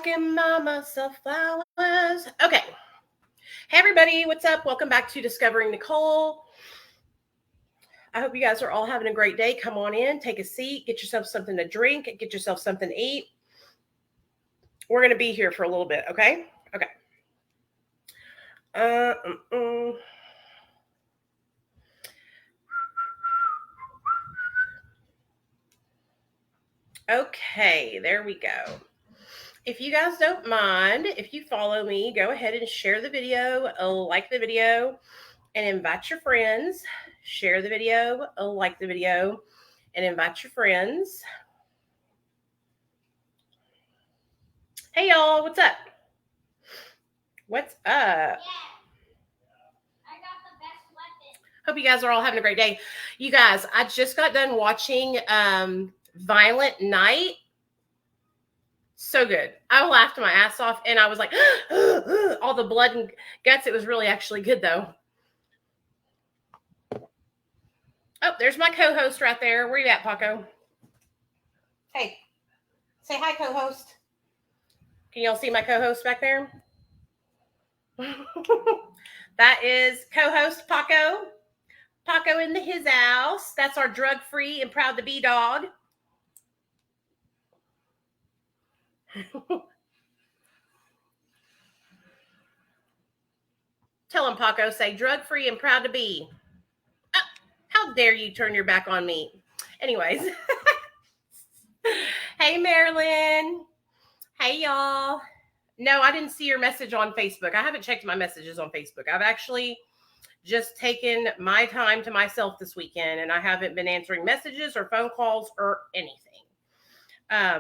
can buy myself flowers. Okay. Hey, everybody. What's up? Welcome back to Discovering Nicole. I hope you guys are all having a great day. Come on in, take a seat, get yourself something to drink, get yourself something to eat. We're going to be here for a little bit, okay? Okay. Okay, there we go. If you guys don't mind, if you follow me, go ahead and share the video, like the video, and invite your friends. Share the video, like the video, and invite your friends. Hey, y'all, what's up? What's up? Yeah. Hope you guys are all having a great day. You guys, I just got done watching Violent Night. So good. I laughed my ass off, and I was like, all the blood and guts. It was really actually good, though. Oh, there's my co-host right there. Where you at, Paco? Hey, say hi, co-host. Can y'all see my co-host back there? That is co-host Paco. Paco in his house. That's our drug-free and proud to be dog. Tell him, Paco, say drug-free and proud to be. Oh, how dare you turn your back on me? Anyways. Hey, Marilyn. Hey, y'all. No, I didn't see your message on Facebook. I haven't checked my messages on Facebook. I've actually just taken my time to myself this weekend, and I haven't been answering messages or phone calls or anything,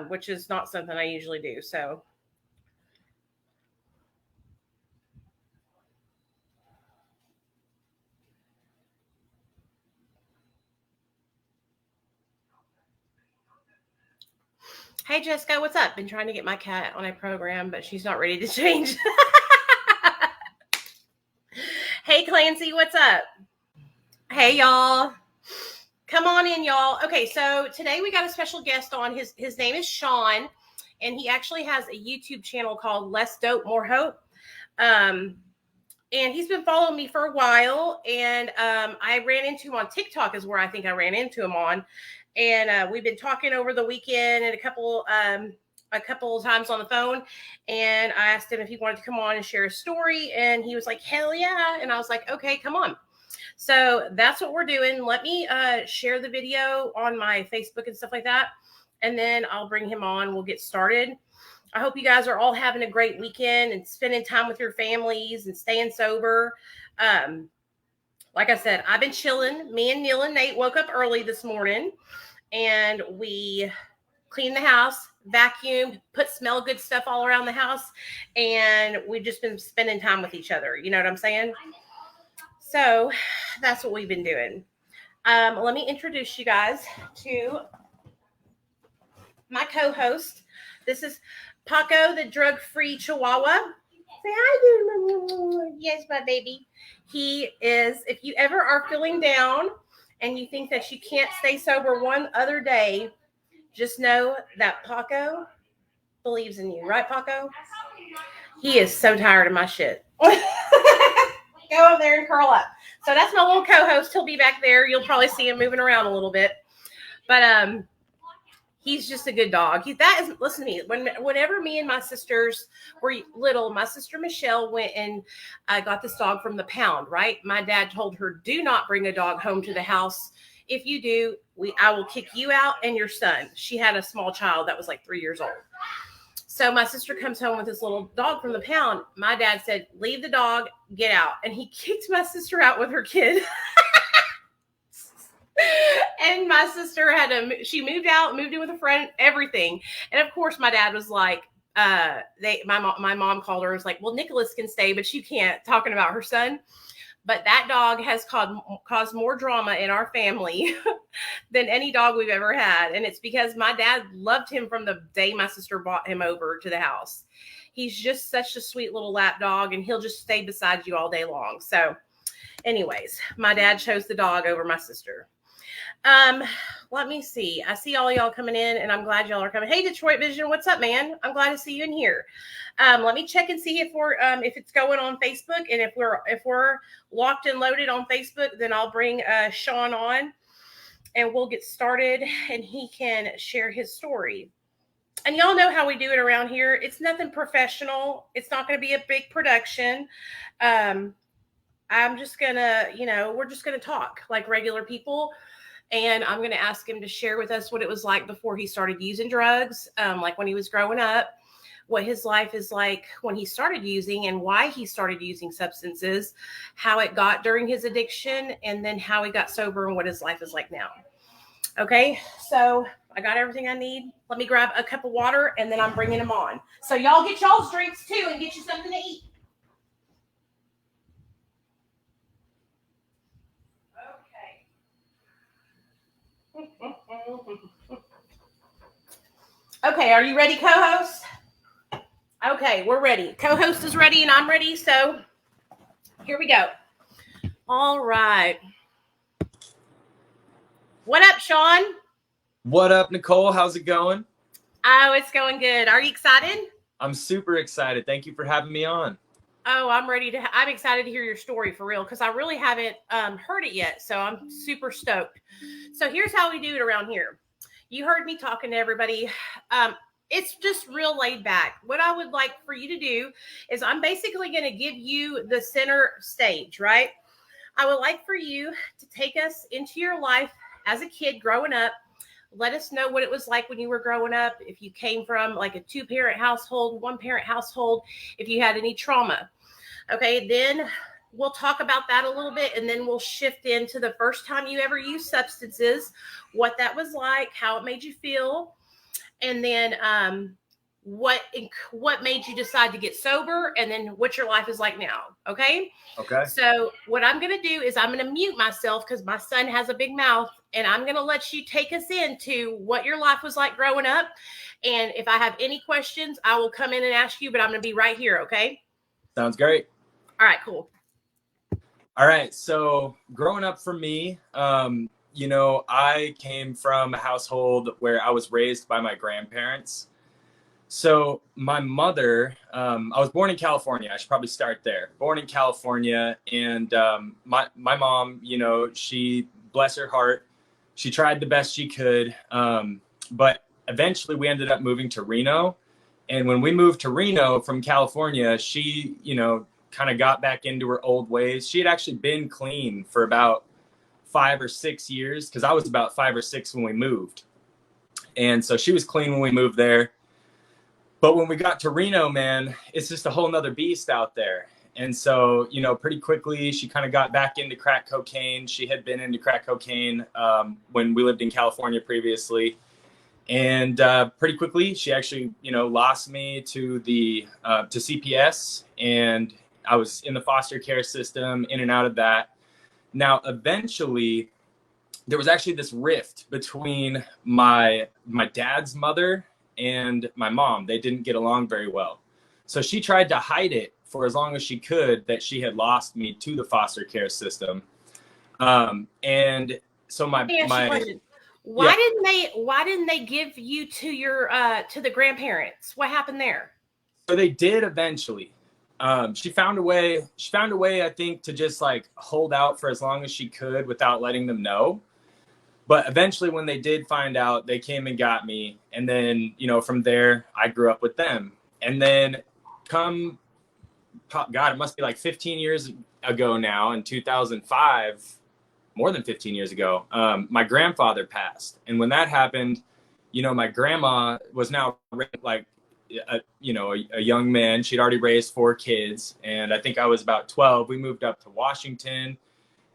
which is not something I usually do. So, hey, Jessica, what's up? Been trying to get my cat on a program, but she's not ready to change. Hey, Clancy, what's up? Hey, y'all. Come on in, y'all. Okay, so today we got a special guest on. His name is Sean, and he actually has a YouTube channel called Less Dope, More Hope. And he's been following me for a while, and I ran into him on TikTok is where I think I ran into him on. And we've been talking over the weekend and a couple of times on the phone, and I asked him if he wanted to come on and share a story, and he was like, hell yeah. And I was like, okay, come on. So that's what we're doing. Let me share the video on my Facebook and stuff like that, and then I'll bring him on. We'll get started. I hope you guys are all having a great weekend and spending time with your families and staying sober. Like I said, I've been chilling. Me and Neil and Nate woke up early this morning, and we cleaned the house, vacuumed, put smell good stuff all around the house, and we've just been spending time with each other. You know what I'm saying? So that's what we've been doing. Let me introduce you guys to my co-host. This is Paco, the drug-free Chihuahua. Say hi, yes, my baby. He is, if you ever are feeling down and you think that you can't stay sober one other day, just know that Paco believes in you. Right, Paco? He is so tired of my shit. Go over there and curl up. So that's my little co-host. He'll be back there. You'll probably see him moving around a little bit. But he's just a good dog. Listen to me. Whenever me and my sisters were little, my sister Michelle went and got this dog from the pound, right? My dad told her, do not bring a dog home to the house. If you do, I will kick you out and your son. She had a small child that was like 3 years old. So my sister comes home with this little dog from the pound. My dad said, leave the dog, get out. And he kicked my sister out with her kid. And my sister she moved out, moved in with a friend, everything. And of course, my dad was like, my mom called her and was like, well, Nicholas can stay, but you can't, talking about her son. But that dog has caused more drama in our family than any dog we've ever had. And it's because my dad loved him from the day my sister brought him over to the house. He's just such a sweet little lap dog, and he'll just stay beside you all day long. So anyways, my dad chose the dog over my sister. Um, let me see. I see all y'all coming in, and I'm glad y'all are coming. Hey, Detroit Vision, what's up, man? I'm glad to see you in here. Let me check and see if we're if it's going on Facebook, and if we're locked and loaded on Facebook, then I'll bring Sean on, and we'll get started, and he can share his story. And y'all know how we do it around here. It's nothing professional. It's not going to be a big production. I'm just gonna, we're just gonna talk like regular people. And I'm going to ask him to share with us what it was like before he started using drugs, like when he was growing up, what his life is like when he started using and why he started using substances, how it got during his addiction, and then how he got sober and what his life is like now. Okay, so I got everything I need. Let me grab a cup of water, and then I'm bringing him on. So y'all get y'all's drinks too and get you something to eat. Okay, are you ready, co-host? Okay, we're ready. Co-host is ready and I'm ready, so here we go. All right. What up, Sean? What up, Nicole? How's it going? Oh, it's going good. Are you excited? I'm super excited. Thank you for having me on. Oh, I'm excited to hear your story for real because I really haven't heard it yet, so I'm super stoked. So here's how we do it around here. You heard me talking to everybody. It's just real laid back. What I would like for you to do is I'm basically going to give you the center stage, right? I would like for you to take us into your life as a kid growing up. Let us know what it was like when you were growing up. If you came from like a 2-parent household, 1-parent household, if you had any trauma. Okay, then we'll talk about that a little bit, and then we'll shift into the first time you ever used substances, what that was like, how it made you feel, and then what made you decide to get sober, and then what your life is like now. Okay. So what I'm going to do is I'm going to mute myself because my son has a big mouth, and I'm going to let you take us into what your life was like growing up. And if I have any questions, I will come in and ask you, but I'm going to be right here. Okay. Sounds great. All right, cool. All right. So growing up for me, I came from a household where I was raised by my grandparents. So my mother, I was born in California. I should probably start there. Born in California, and my mom, she, bless her heart, she tried the best she could, but eventually we ended up moving to Reno. And when we moved to Reno from California, she, kind of got back into her old ways. She had actually been clean for about 5 or 6 years because I was about 5 or 6 when we moved. And so she was clean when we moved there. But when we got to Reno, man, it's just a whole nother beast out there. And so, pretty quickly, she kind of got back into crack cocaine. She had been into crack cocaine when we lived in California previously. And pretty quickly, she actually, lost me to to CPS. And I was in the foster care system, in and out of that. Now, eventually, there was actually this rift between my dad's mother and my mom. They didn't get along very well. So she tried to hide it for as long as she could that she had lost me to the foster care system. And so why didn't they give you to your to the grandparents? What happened there? So they did eventually. She found a way, I think, to just like hold out for as long as she could without letting them know. But eventually when they did find out, they came and got me. And then, from there, I grew up with them. And then God, it must be like 15 years ago now, in 2005, more than 15 years ago, my grandfather passed. And when that happened, my grandma was now like, a young man. She'd already raised 4 kids. And I think I was about 12. We moved up to Washington.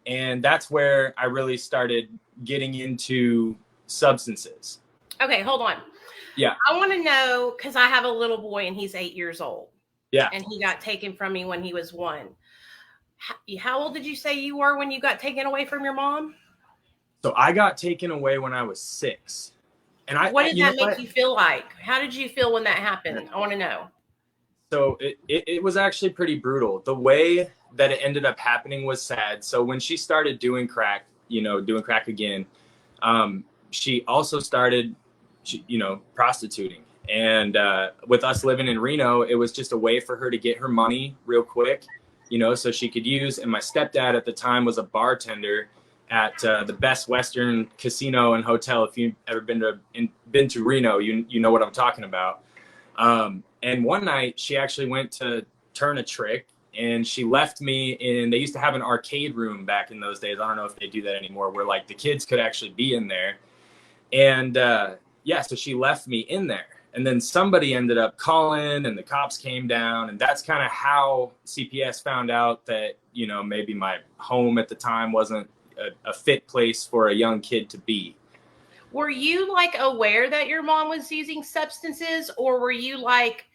And that's where I really started getting into substances. Okay, hold on. Yeah. I want to know, because I have a little boy and he's 8 years old. Yeah. And he got taken from me when he was 1. How old did you say you were when you got taken away from your mom? So I got taken away when I was 6. And what did that make you feel like? How did you feel when that happened? I want to know. So it was actually pretty brutal. The way that it ended up happening was sad. So when she started doing crack again, She also started, prostituting. And with us living in Reno, it was just a way for her to get her money real quick, so she could use. And my stepdad at the time was a bartender at the Best Western Casino and Hotel. If you've ever been to Reno, you know what I'm talking about. And one night she actually went to turn a trick, and she left me in. They used to have an arcade room back in those days. I don't know if they do that anymore, where like the kids could actually be in there. And so she left me in there. And then somebody ended up calling, and the cops came down, and that's kind of how CPS found out that, maybe my home at the time wasn't a fit place for a young kid to be. Were you like aware that your mom was using substances, or were you like,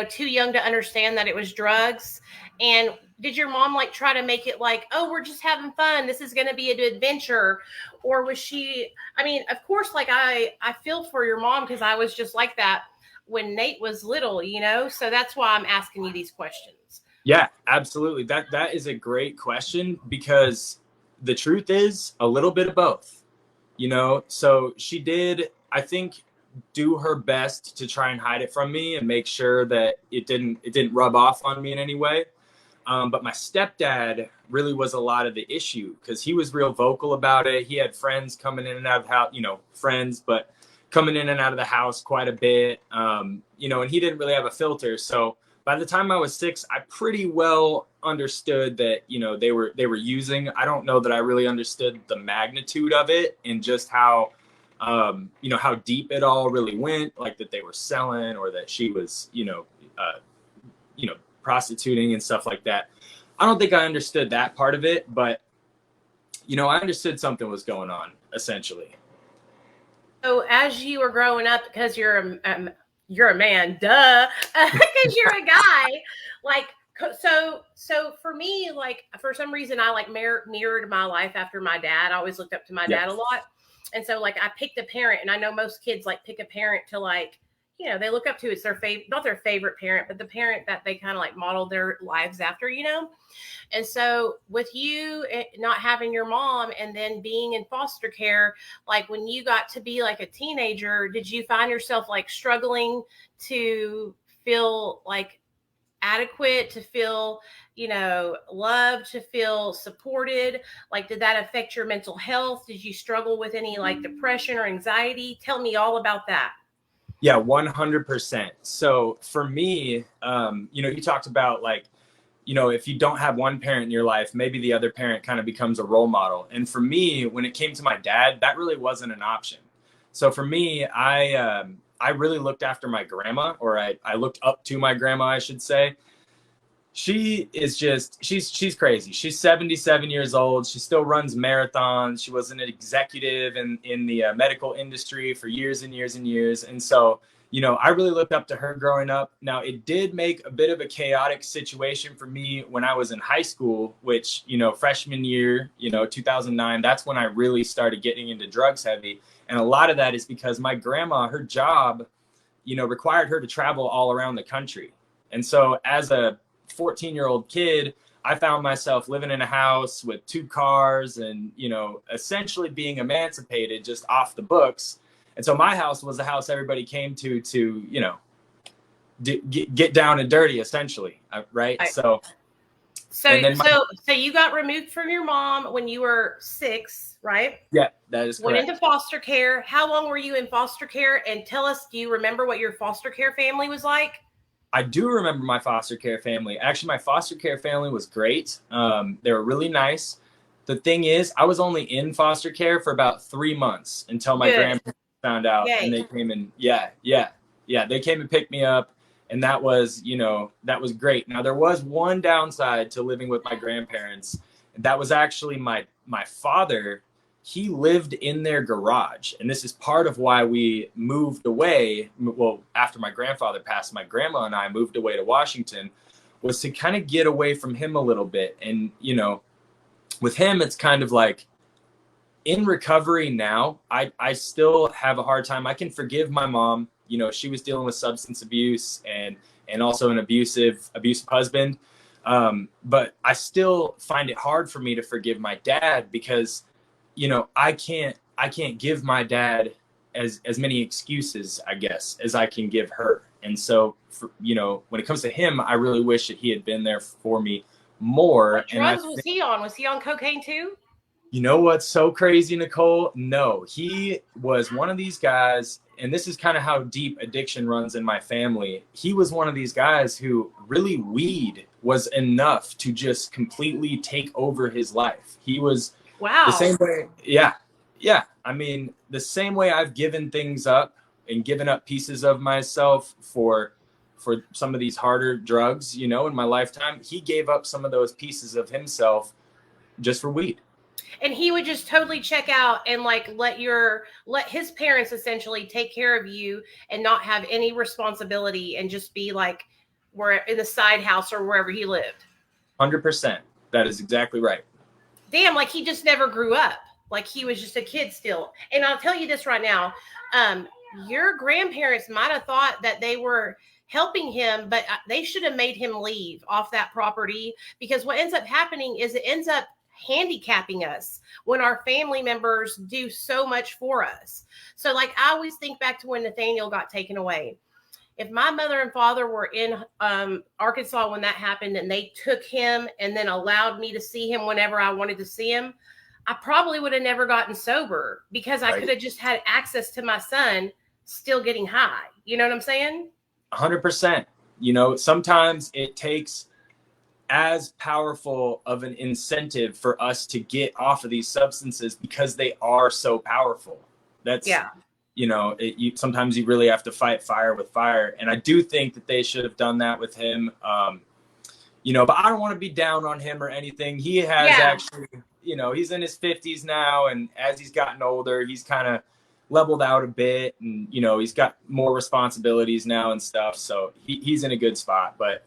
too young to understand that it was drugs? And did your mom like try to make it like, oh, we're just having fun, this is going to be an adventure? Or was she, I mean, of course, like I feel for your mom, because I was just like that when Nate was little, so that's why I'm asking you these questions. Yeah, absolutely. That is a great question, because the truth is a little bit of both. So she did, I think, do her best to try and hide it from me and make sure that it didn't rub off on me in any way. But my stepdad really was a lot of the issue, because he was real vocal about it. He had friends coming in and out of the house, friends, but coming in and out of the house quite a bit, and he didn't really have a filter. So by the time I was 6, I pretty well understood that, they were using. I don't know that I really understood the magnitude of it, and just how, how deep it all really went, like that they were selling, or that she was, prostituting and stuff like that. I don't think I understood that part of it, but, I understood something was going on, essentially. So as you were growing up, because you're a man, duh, because you're a guy, like, so for me, like, for some reason, I like mirrored my life after my dad. I always looked up to my dad a lot. And so like I picked a parent, and I know most kids like pick a parent to like, they look up to. It's their favorite, not their favorite parent, but the parent that they kind of like model their lives after, And so with you not having your mom and then being in foster care, like when you got to be like a teenager, did you find yourself like struggling to feel like adequate, to feel, loved, to feel supported? Like, did that affect your mental health? Did you struggle with any like depression or anxiety? Tell me all about that. Yeah, 100%. So for me, you talked about like, if you don't have one parent in your life, maybe the other parent kind of becomes a role model. And for me, when it came to my dad, that really wasn't an option. So for me, I really looked after my grandma, or I looked up to my grandma, I should say. She is she's crazy. She's 77 years old. She still runs marathons. She was an executive in the medical industry for years and years and years. And so, I really looked up to her growing up. Now, it did make a bit of a chaotic situation for me when I was in high school, which, freshman year, 2009, that's when I really started getting into drugs heavy. And a lot of that is because my grandma, her job, required her to travel all around the country. And so as a 14-year-old kid, I found myself living in a house with 2 cars and, essentially being emancipated just off the books. And so my house was the house everybody came to, get down and dirty, essentially. Right. So you got removed from your mom when you were 6, right? Yeah, that is correct. Went into foster care. How long were you in foster care? And tell us, do you remember what your foster care family was like? I do remember my foster care family. Actually, my foster care family was great. They were really nice. The thing is, I was only in foster care for about 3 months until my grandparents found out. Yay. And they came and they came and picked me up. And that was, that was great. Now, there was one downside to living with my grandparents. That was actually my father. He lived in their garage. And this is part of why we moved away. Well, after my grandfather passed, my grandma and I moved away to Washington, was to kind of get away from him a little bit. And, with him, it's kind of like in recovery now, I still have a hard time. I can forgive my mom. She was dealing with substance abuse and also an abusive husband. But I still find it hard for me to forgive my dad because, I can't I can't give my dad as many excuses, I guess, as I can give her. And so, when it comes to him, I really wish that he had been there for me more. What drugs was he on? Was he on cocaine too? You know what's so crazy, Nicole? No, he was one of these guys, and this is kind of how deep addiction runs in my family. He was one of these guys who really weed was enough to just completely take over his life. He was the Wow. same way. Yeah. Yeah. I mean, the same way I've given things up and given up pieces of myself for some of these harder drugs, in my lifetime, he gave up some of those pieces of himself just for weed. And he would just totally check out and like let his parents essentially take care of you and not have any responsibility and just be like where in the side house or wherever he lived. 100%. That is exactly right. Damn, like he just never grew up. Like he was just a kid still. And I'll tell you this right now. Your grandparents might have thought that they were helping him, but they should have made him leave off that property, because what ends up happening is it ends up handicapping us when our family members do so much for us. So like I always think back to when Nathaniel got taken away. If my mother and father were in Arkansas when that happened and they took him and then allowed me to see him whenever I wanted to see him, I probably would have never gotten sober, because I could have just had access to my son still getting high. You know what I'm saying? 100%. Sometimes it takes as powerful of an incentive for us to get off of these substances because they are so powerful. That's, sometimes you really have to fight fire with fire. And I do think that they should have done that with him. But I don't want to be down on him or anything. He has actually, he's in his 50s now. And as he's gotten older, he's kind of leveled out a bit, and, he's got more responsibilities now and stuff. So he's in a good spot, but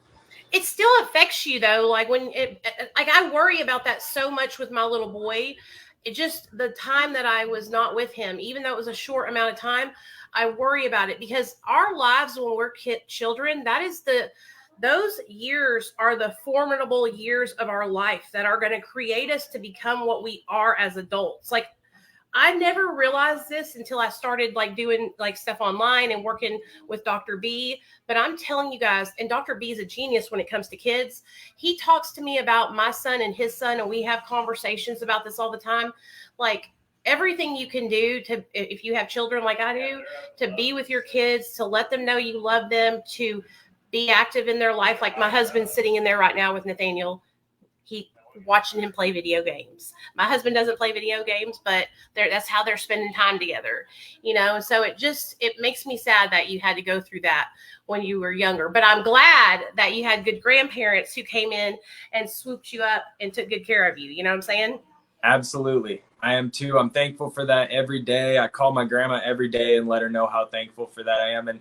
it still affects you though. Like I worry about that so much with my little boy. It just, the time that I was not with him, even though it was a short amount of time, I worry about it, because our lives when we're children, those years are the formidable years of our life that are going to create us to become what we are as adults. Like I never realized this until I started like doing like stuff online and working with Dr. B. But I'm telling you guys, and Dr. B is a genius when it comes to kids. He talks to me about my son and his son, and we have conversations about this all the time. Like everything you can do to, if you have children like I do, to be with your kids, to let them know you love them, to be active in their life. Like my husband's sitting in there right now with Nathaniel. Watching him play video games. My husband doesn't play video games, but that's how they're spending time together, so it makes me sad that you had to go through that when you were younger. But I'm glad that you had good grandparents who came in and swooped you up and took good care of you. You know what I'm saying? Absolutely. I am too. I'm thankful for that every day. I call my grandma every day and let her know how thankful for that I am. And,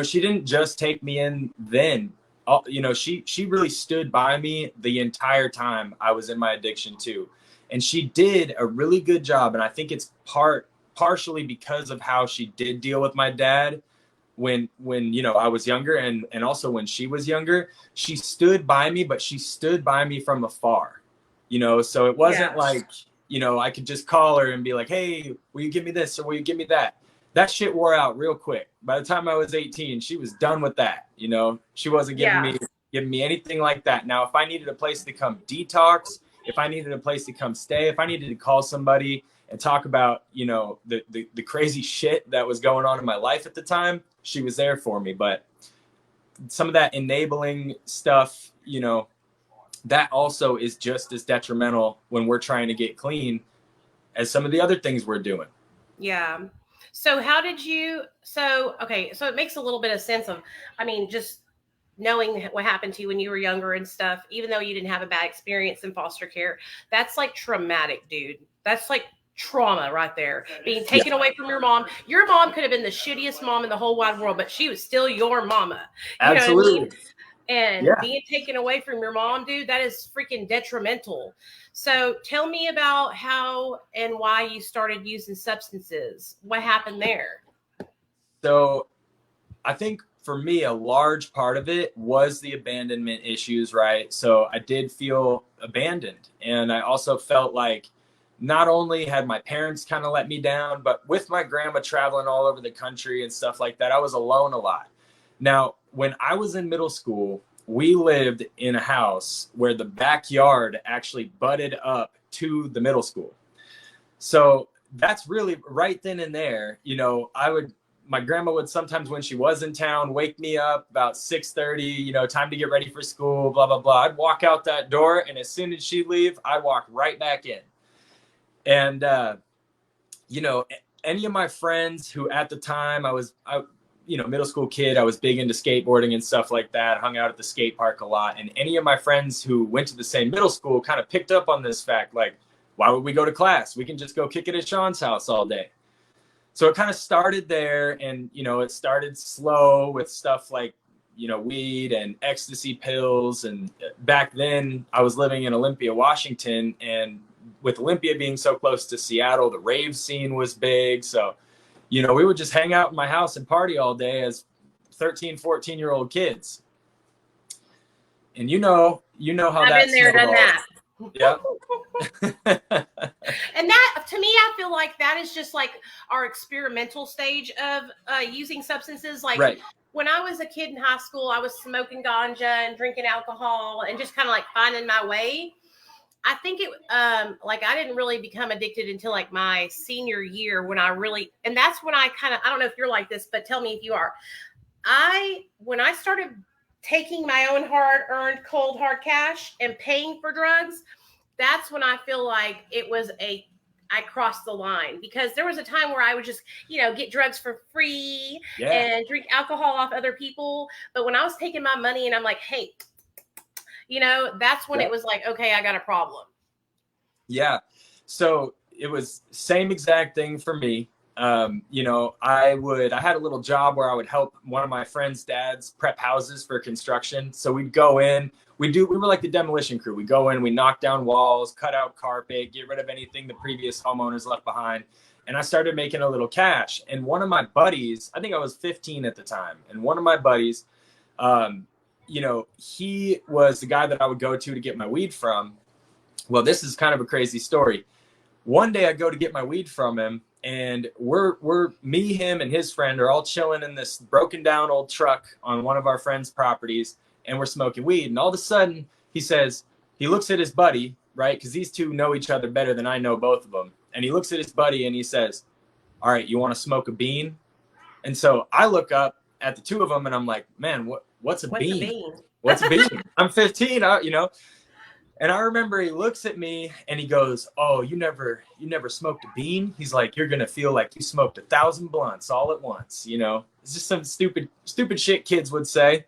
she didn't just take me in then. She really stood by me the entire time I was in my addiction too. And she did a really good job. And I think it's partially because of how she did deal with my dad when I was younger, and also when she was younger. She stood by me, but she stood by me from afar, so it wasn't like, I could just call her and be like, hey, will you give me this or will you give me that? That shit wore out real quick. By the time I was 18, she was done with that. She wasn't giving me anything like that. Now, if I needed a place to come detox, if I needed a place to come stay, if I needed to call somebody and talk about, the crazy shit that was going on in my life at the time, she was there for me. But some of that enabling stuff, that also is just as detrimental when we're trying to get clean as some of the other things we're doing. Yeah. So so it makes a little bit of sense of, just knowing what happened to you when you were younger and stuff, even though you didn't have a bad experience in foster care, that's like traumatic, dude. That's like trauma right there. Being taken away from your mom. Your mom could have been the shittiest mom in the whole wide world, but she was still your mama. You Absolutely. know what I mean? And being taken away from your mom, dude, that is freaking detrimental. So tell me about how and why you started using substances. What happened there? So I think for me, a large part of it was the abandonment issues, right? So I did feel abandoned. And I also felt like, not only had my parents kind of let me down, but with my grandma traveling all over the country and stuff like that, I was alone a lot. Now, when I was in middle school, we lived in a house where the backyard actually butted up to the middle school. So that's really right then and there, you know, my grandma would sometimes, when she was in town, wake me up about 6:30, you know, time to get ready for school, blah, blah, blah. I'd walk out that door, and as soon as she'd leave, I'd walk right back in. And, you know, any of my friends who at the time you know, middle school kid, I was big into skateboarding and stuff like that, hung out at the skate park a lot. And any of my friends who went to the same middle school kind of picked up on this fact, like, why would we go to class? We can just go kick it at Sean's house all day. So it kind of started there, and, you know, it started slow with stuff like, you know, weed and ecstasy pills. And back then I was living in Olympia, Washington, and with Olympia being so close to Seattle, the rave scene was big. So, you know, we would just hang out in my house and party all day as 13, 14-year-old kids. And you know how I've that's been there, done that. Yeah. And that, to me, I feel like that is just like our experimental stage of using substances. Like, right. When I was a kid in high school, I was smoking ganja and drinking alcohol and just kind of like finding my way. I think like I didn't really become addicted until like my senior year, when and that's when I don't know if you're like this, but tell me if you are. When I started taking my own hard-earned cold hard cash and paying for drugs, that's when I feel like I crossed the line, because there was a time where I would just, you know, get drugs for free and drink alcohol off other people. But when I was taking my money and I'm like, hey, you know, that's when it was like, okay, I got a problem. Yeah. So it was same exact thing for me. You know, I had a little job where I would help one of my friends' dads prep houses for construction. So we'd go in, we were like the demolition crew. We go in, we knock down walls, cut out carpet, get rid of anything the previous homeowners left behind. And I started making a little cash. And one of my buddies, I think I was 15 at the time, and one of my buddies, you know, he was the guy that I would go to get my weed from. Well, this is kind of a crazy story. One day I go to get my weed from him, and me, him, and his friend are all chilling in this broken down old truck on one of our friends' properties, and we're smoking weed. And all of a sudden he looks at his buddy, right? Because these two know each other better than I know both of them. And he looks at his buddy and he says, all right, you want to smoke a bean? And so I look up at the two of them and I'm like, man, what's a bean? What's a bean? I'm 15, you know? And I remember he looks at me and he goes, oh, you never smoked a bean? He's like, you're going to feel like you smoked 1,000 blunts all at once. You know, it's just some stupid shit kids would say.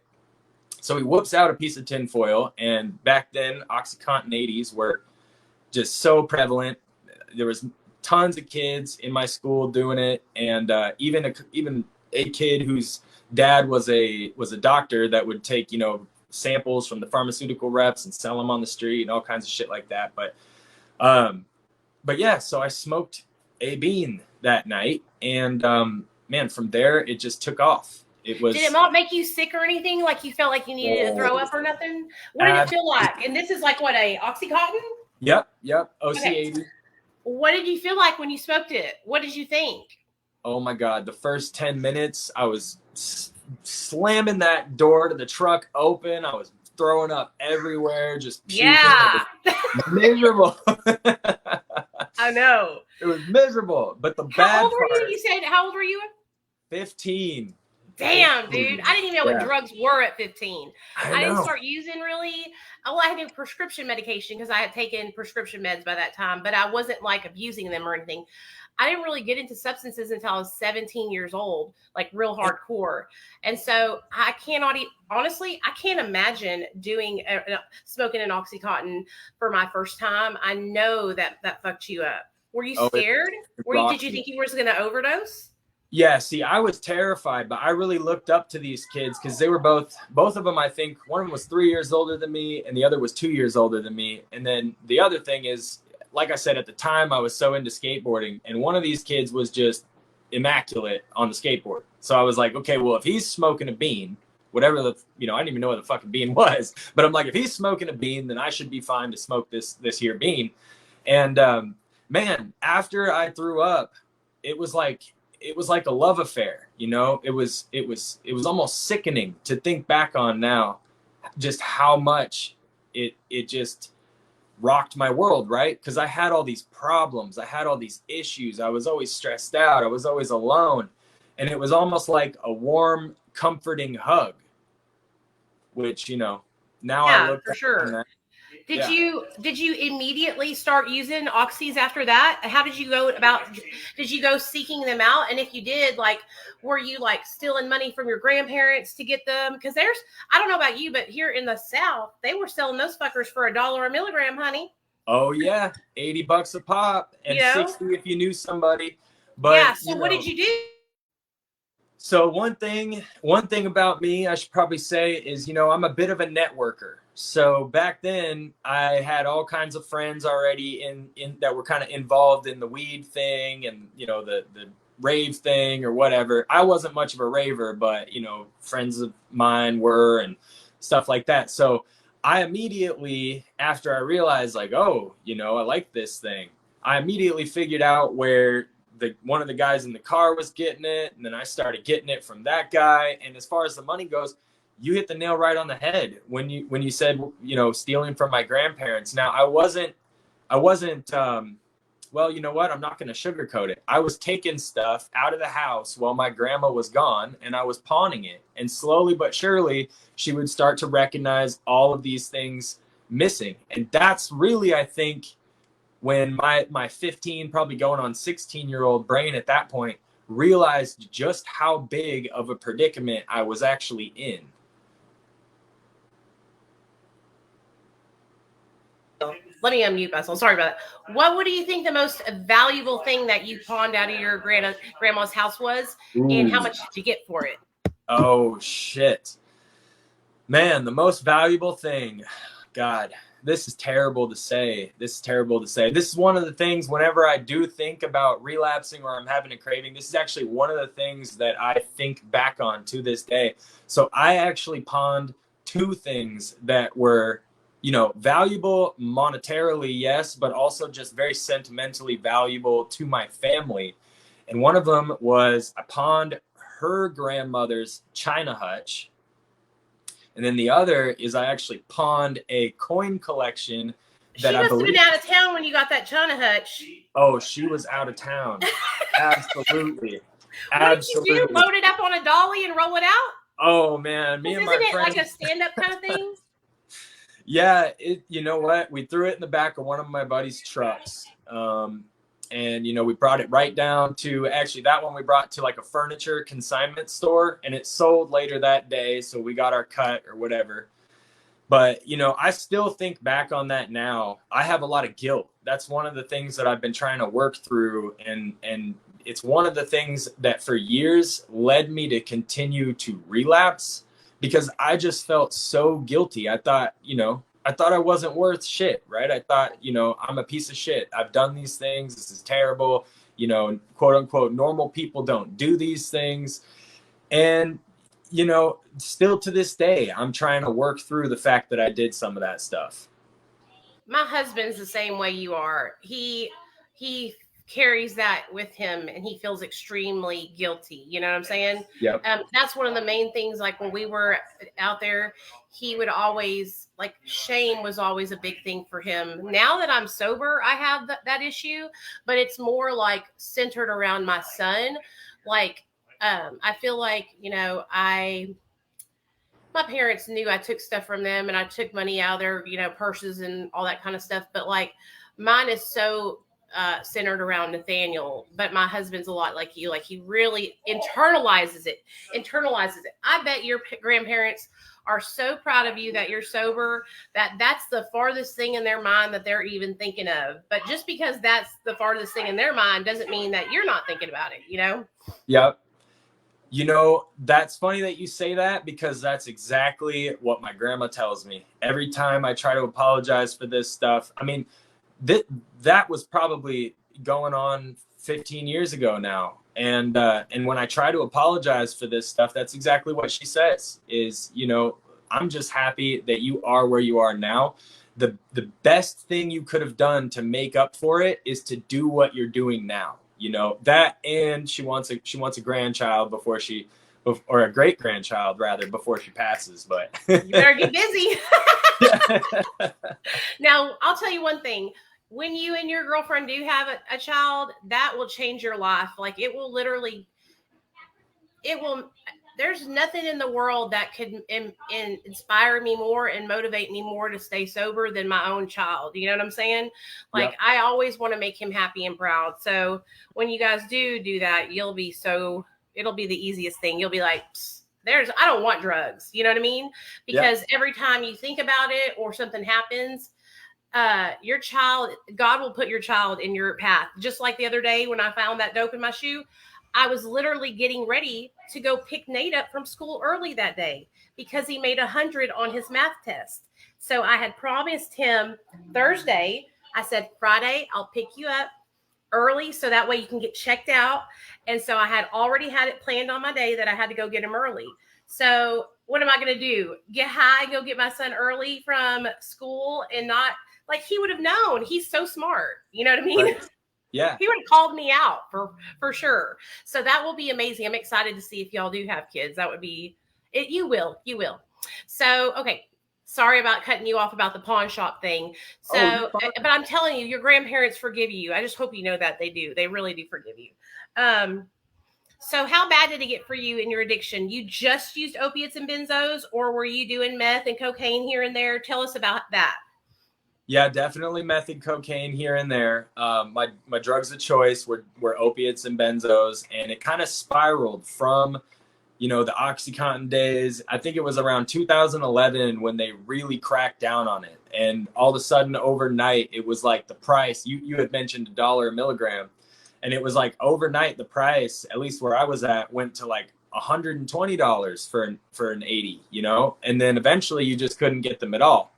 So he whoops out a piece of tinfoil. And back then, OxyContin 80s were just so prevalent. There was tons of kids in my school doing it. And even a kid whose dad was a doctor that would take, you know, samples from the pharmaceutical reps and sell them on the street and all kinds of shit like that. But yeah, so I smoked a bean that night, and man, from there it just took off. Did it not make you sick or anything? Like you felt like you needed to throw up or nothing? What did it feel like? And this is like what, a OxyContin? Yep. OC80. Okay. What did you feel like when you smoked it? What did you think? Oh my God. The first 10 minutes I was slamming that door to the truck open. I was throwing up everywhere, just puking. Yeah. Miserable. I know. It was miserable. But the bad part. How old were you? You said, how old were you? 15. Damn, dude. I didn't even know what drugs were at 15. I didn't start using really. Well, I had prescription medication because I had taken prescription meds by that time, but I wasn't like abusing them or anything. I didn't really get into substances until I was 17 years old, like real hardcore. And so I honestly, I can't imagine smoking an OxyContin for my first time. I know that fucked you up. Were you scared? Did you think you were going to overdose? Yeah, see, I was terrified, but I really looked up to these kids because they were both of them, I think one of them was 3 years older than me and the other was 2 years older than me. And then the other thing is, like I said, at the time I was so into skateboarding, and one of these kids was just immaculate on the skateboard. So I was like, okay, well, if he's smoking a bean, whatever I didn't even know what the fucking bean was, but I'm like, if he's smoking a bean, then I should be fine to smoke this here bean. And man, after I threw up, it was like a love affair, you know. It was almost sickening to think back on now, just how much it just rocked my world, right? Because I had all these problems, I had all these issues, I was always stressed out, I was always alone, and it was almost like a warm, comforting hug, which, you know, now I Yeah, look for back on sure. that. Did Yeah. you immediately start using oxys after that? How did you go about? Did you go seeking them out? And if you did, like, were you like stealing money from your grandparents to get them? Because there's, I don't know about you, but here in the South, they were selling those fuckers for $1 a milligram, honey. Oh yeah, $80 a pop You and know? 60 if you knew somebody. Yeah. But, So you what did know, you do? so one thing about me I should probably say is, you know, I'm a bit of a networker. So back then I had all kinds of friends already in that were kind of involved in the weed thing and, you know, the rave thing or whatever. I wasn't much of a raver, but, you know, friends of mine were and stuff like that. So I immediately, after I realized like, oh, you know, I like this thing, I immediately figured out where the one of the guys in the car was getting it, and then I started getting it from that guy. And as far as the money goes, you hit the nail right on the head when you said, you know, stealing from my grandparents. Now I wasn't well, you know what? I'm not going to sugarcoat it. I was taking stuff out of the house while my grandma was gone, and I was pawning it. And slowly but surely, she would start to recognize all of these things missing. And that's really, I think, when my 15, probably going on 16-year-old brain at that point realized just how big of a predicament I was actually in. Let me unmute myself. Sorry about that. What do you think the most valuable thing that you pawned out of your grandma's house was, and how Ooh. much did you get for it? Oh shit. Man, the most valuable thing. God, this is terrible to say. This is terrible to say. This is one of the things whenever I do think about relapsing or I'm having a craving, this is actually one of the things that I think back on to this day. So I actually pawned two things that were, you know, valuable monetarily, yes, but also just very sentimentally valuable to my family. And one of them was I pawned her grandmother's china hutch, and then the other is I actually pawned a coin collection that She I must have been believe. out of town when you got that China hutch. Oh, she was out of town. Absolutely. What did you do? Absolutely. Load it up on a dolly and roll it out? Oh man, me Because and isn't my it like friend. a stand-up kind of thing? Yeah, you know what? We threw it in the back of one of my buddy's trucks. And you know, we brought it right down to, actually that one we brought to like a furniture consignment store, and it sold later that day, so we got our cut or whatever. But, you know, I still think back on that now. I have a lot of guilt. That's one of the things that I've been trying to work through. And it's one of the things that for years led me to continue to relapse, because I just felt so guilty. I thought I wasn't worth shit, right? I thought, you know, I'm a piece of shit. I've done these things. This is terrible. You know, quote unquote, normal people don't do these things. And, you know, still to this day, I'm trying to work through the fact that I did some of that stuff. My husband's the same way you are. He carries that with him, and he feels extremely guilty. You know what I'm saying? Yep. That's one of the main things. Like when we were out there, he would always, like, shame was always a big thing for him. Now that I'm sober, I have that issue, but it's more like centered around my son. Like, I feel like, you know, my parents knew I took stuff from them and I took money out of their, you know, purses and all that kind of stuff. But like mine is so centered around Nathaniel, but my husband's a lot like you. Like he really internalizes it. Internalizes it. I bet your grandparents are so proud of you that you're sober, that that's the farthest thing in their mind that they're even thinking of. But just because that's the farthest thing in their mind doesn't mean that you're not thinking about it, you know? Yep. You know, that's funny that you say that, because that's exactly what my grandma tells me. Every time I try to apologize for this stuff, I mean, that was probably going on 15 years ago now. And when I try to apologize for this stuff, that's exactly what she says is, you know, I'm just happy that you are where you are now, the best thing you could have done to make up for it is to do what you're doing now. You know that, and she wants a grandchild before she, or a great grandchild rather, before she passes. But you better get busy. yeah. Now, I'll tell you one thing. When you and your girlfriend do have a child, that will change your life. Like it will literally, it will. There's nothing in the world that could inspire me more and motivate me more to stay sober than my own child. You know what I'm saying? Like Yep. I always want to make him happy and proud. So when you guys do that, it'll be the easiest thing. You'll be like, I don't want drugs. You know what I mean? Because every time you think about it or something happens, your child, God will put your child in your path. Just like the other day when I found that dope in my shoe, I was literally getting ready to go pick Nate up from school early that day because he made 100 on his math test. So I had promised him Thursday, I said, Friday, I'll pick you up early so that way you can get checked out. And so I had already had it planned on my day that I had to go get him early. So what am I going to do? Get high and go get my son early from school and not, like, he would have known. He's so smart. You know what I mean? Right. Yeah. He would have called me out for sure. So that will be amazing. I'm excited to see if y'all do have kids. That would be it. You will. So, okay. Sorry about cutting you off about the pawn shop thing. So, but I'm telling you, your grandparents forgive you. I just hope you know that they do. They really do forgive you. So how bad did it get for you in your addiction? You just used opiates and benzos, or were you doing meth and cocaine here and there? Tell us about that. Yeah, definitely meth and cocaine here and there. My drugs of choice were opiates and benzos, and it kind of spiraled from, you know, the OxyContin days. I think it was around 2011 when they really cracked down on it, and all of a sudden overnight it was like the price. You had mentioned $1 a milligram, and it was like overnight the price, at least where I was at, went to like $120 for an 80, you know, and then eventually you just couldn't get them at all.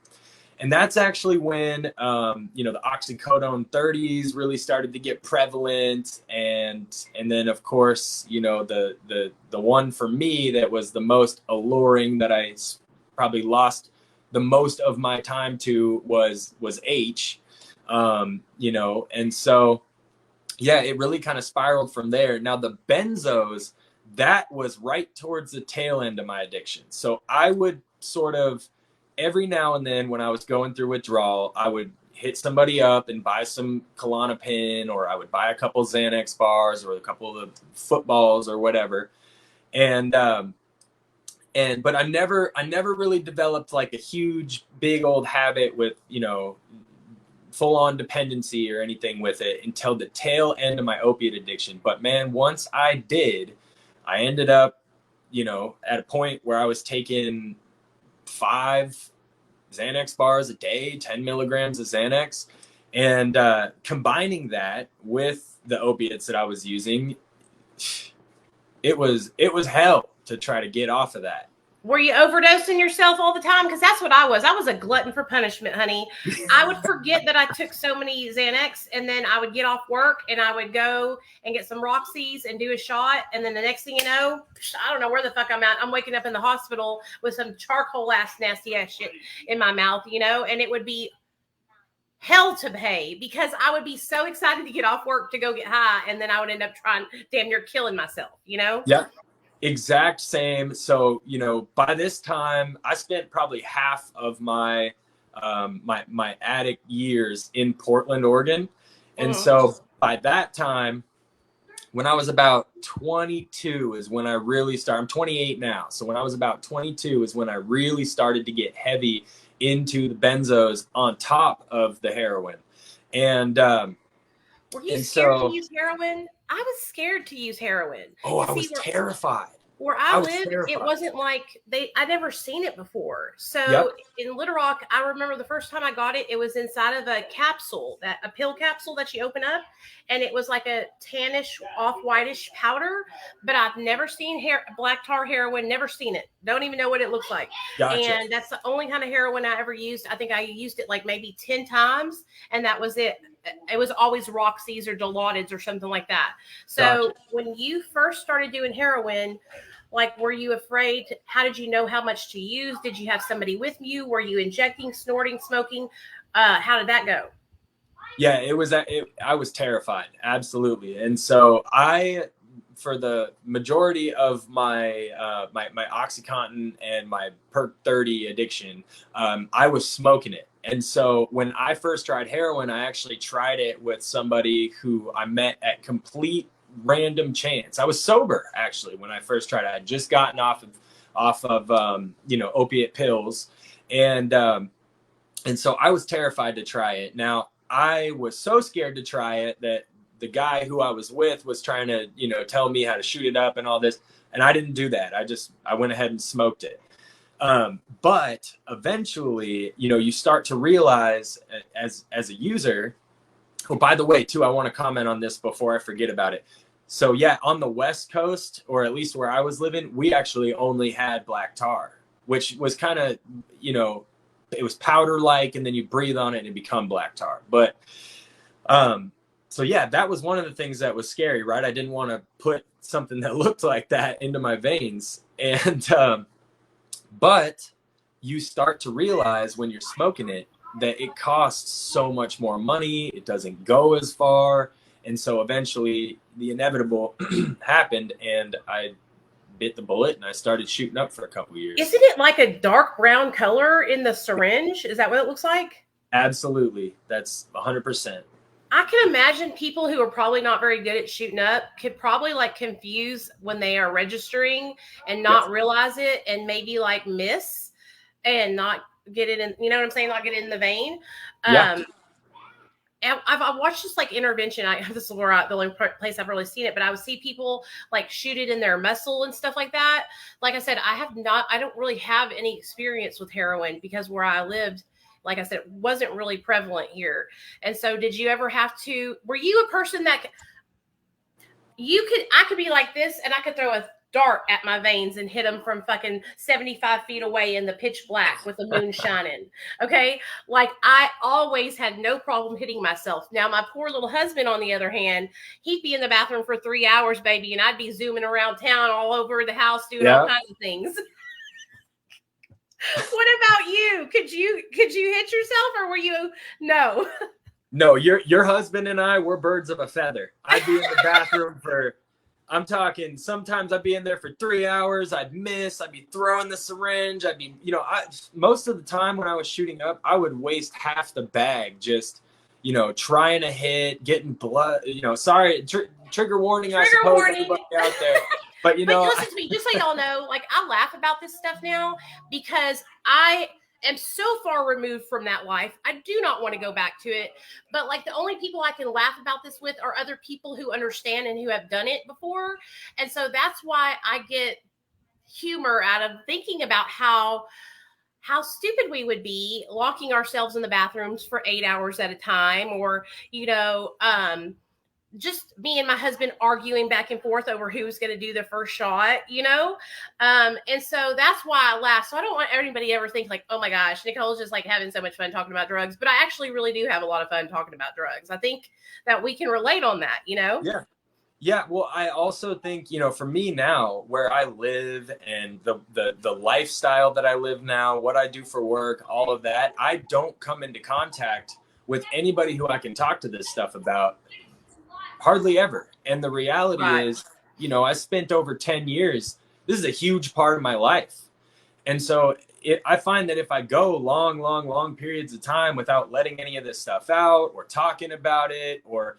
And that's actually when, you know, the oxycodone 30s really started to get prevalent. And then, of course, you know, the one for me that was the most alluring, that I probably lost the most of my time to, was H, you know. And so, yeah, it really kind of spiraled from there. Now, the benzos, that was right towards the tail end of my addiction. So I would sort of, every now and then when I was going through withdrawal, I would hit somebody up and buy some Klonopin, or I would buy a couple Xanax bars or a couple of footballs or whatever. And but I never really developed like a huge, big old habit with, you know, full on dependency or anything with it until the tail end of my opiate addiction. But man, once I did, I ended up, you know, at a point where I was taking 5 Xanax bars a day, 10 milligrams of Xanax, and combining that with the opiates that I was using, it was hell to try to get off of that. Were you overdosing yourself all the time? Because that's what I was. I was a glutton for punishment, honey. I would forget that I took so many Xanax, and then I would get off work and I would go and get some Roxy's and do a shot. And then the next thing you know, I don't know where the fuck I'm at. I'm waking up in the hospital with some charcoal ass, nasty ass shit in my mouth, you know, and it would be hell to pay because I would be so excited to get off work to go get high. And then I would end up trying damn near killing myself, you know? Yeah. Exact same. So, you know, by this time I spent probably half of my my addict years in Portland, Oregon. And so by that time, when I was about 22 is when I really started. I'm 28 now. So when I was about 22 is when I really started to get heavy into the benzos on top of the heroin. And were you scared to use heroin? I was scared to use heroin. Oh, I was terrified. Where I lived, it wasn't like I'd never seen it before. So in Little Rock, I remember the first time I got it, it was inside of a capsule, a pill capsule that you open up, and it was like a tannish, off-whitish powder. But I've never seen black tar heroin, never seen it. Don't even know what it looks like. Gotcha. And that's the only kind of heroin I ever used. I think I used it like maybe 10 times, and that was it. It was always Roxy's or Dilaudid's or something like that. So when you first started doing heroin, Like, were you afraid? How did you know how much to use? Did you have somebody with you? Were you injecting, snorting, smoking? How did that go? Yeah, I was terrified, absolutely. And so for the majority of my OxyContin and my Perk 30 addiction, I was smoking it. And so when I first tried heroin, I actually tried it with somebody who I met at complete random chance. I was sober actually when I first tried it. I had just gotten off of opiate pills, and and so I was terrified to try it. Now, I was so scared to try it that the guy who I was with was trying to, tell me how to shoot it up and all this. And I didn't do that. I went ahead and smoked it. But eventually, you start to realize as a user. Oh, by the way, too, I want to comment on this before I forget about it. So yeah, on the West Coast, or at least where I was living, we actually only had black tar, which was kind of, it was powder like, and then you breathe on it and it become black tar. But so yeah, that was one of the things that was scary, right? I didn't want to put something that looked like that into my veins. And but you start to realize when you're smoking it that it costs so much more money, it doesn't go as far. And so eventually the inevitable happened, and I bit the bullet and I started shooting up for a couple of years. Isn't it like a dark brown color in the syringe? Is that what it looks like? Absolutely. That's 100%. I can imagine people who are probably not very good at shooting up could probably like confuse when they are registering and not realize it, and maybe like miss and not get it in, you know what I'm saying? Not get it in the vein. Yeah. I've watched this like intervention. This is where the only place I've really seen it, but I would see people like shoot it in their muscle and stuff like that. Like I said, I don't really have any experience with heroin because where I lived, like I said, it wasn't really prevalent here. And so did you ever were you a person that I could be like this and I could throw a dart at my veins and hit them from fucking 75 feet away in the pitch black with the moon shining. Okay. Like I always had no problem hitting myself. Now, my poor little husband, on the other hand, he'd be in the bathroom for 3 hours, baby. And I'd be zooming around town all over the house, doing all kinds of things. What about you? Could you hit yourself, or were you, no? No, your husband and I, we're birds of a feather. I'd be in the bathroom I'm talking, sometimes I'd be in there for 3 hours. I'd miss. I'd be throwing the syringe. I'd be, most of the time when I was shooting up, I would waste half the bag just, trying to hit, getting blood. Sorry, trigger warning. I suppose everybody out there. But listen to me, just so y'all know, like I laugh about this stuff now because I am so far removed from that life. I do not want to go back to it. But like the only people I can laugh about this with are other people who understand and who have done it before. And so that's why I get humor out of thinking about how stupid we would be locking ourselves in the bathrooms for 8 hours at a time, or, just me and my husband arguing back and forth over who's going to do the first shot, and so that's why I laugh. So I don't want anybody ever think like, oh my gosh, Nicole's just like having so much fun talking about drugs. But I actually really do have a lot of fun talking about drugs. I think that we can relate on that, Yeah. Well, I also think, for me now, where I live and the lifestyle that I live now, what I do for work, all of that, I don't come into contact with anybody who I can talk to this stuff about. Hardly ever. And the reality is, I spent over 10 years. This is a huge part of my life. And so I find that if I go long periods of time without letting any of this stuff out or talking about it or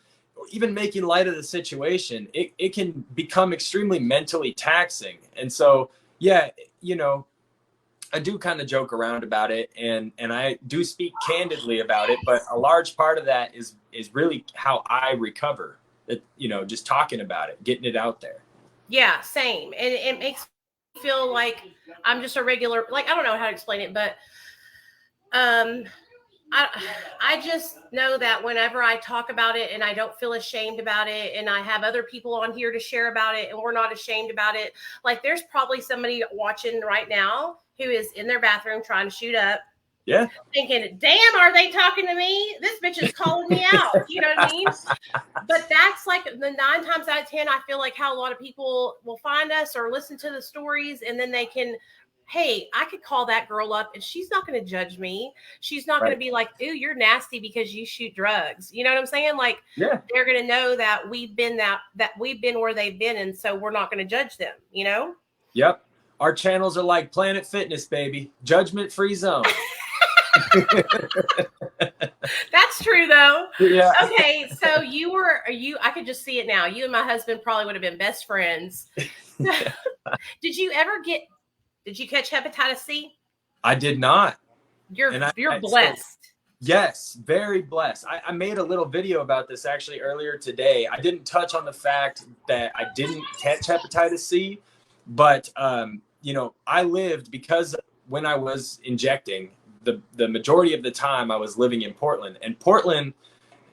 even making light of the situation, it can become extremely mentally taxing. And so, yeah, I do kind of joke around about it and I do speak candidly about it, but a large part of that is really how I recover. Just talking about it, getting it out there. Yeah, same. And it makes me feel like I'm just a regular, like, I don't know how to explain it, but I just know that whenever I talk about it and I don't feel ashamed about it, and I have other people on here to share about it and we're not ashamed about it, like there's probably somebody watching right now who is in their bathroom trying to shoot up Yeah. thinking, damn, are they talking to me? This bitch is calling me out. You know what I mean? But that's like the 9 times out of 10, I feel like how a lot of people will find us or listen to the stories, and then they can, hey, I could call that girl up and she's not going to judge me. She's not going to be like, ooh, you're nasty because you shoot drugs. You know what I'm saying? Like, they're going to know that we've been that we've been where they've been. And so we're not going to judge them, you know? Yep. Our channels are like Planet Fitness, baby. Judgment-free zone. That's true though. Yeah. Okay, so I could just see it now. You and my husband probably would have been best friends. Did you catch hepatitis C? I did not. You're blessed. So, yes, very blessed. I made a little video about this actually earlier today. I didn't touch on the fact that I didn't catch hepatitis C, but you know, I lived, because when I was injecting, the majority of the time I was living in Portland, and Portland,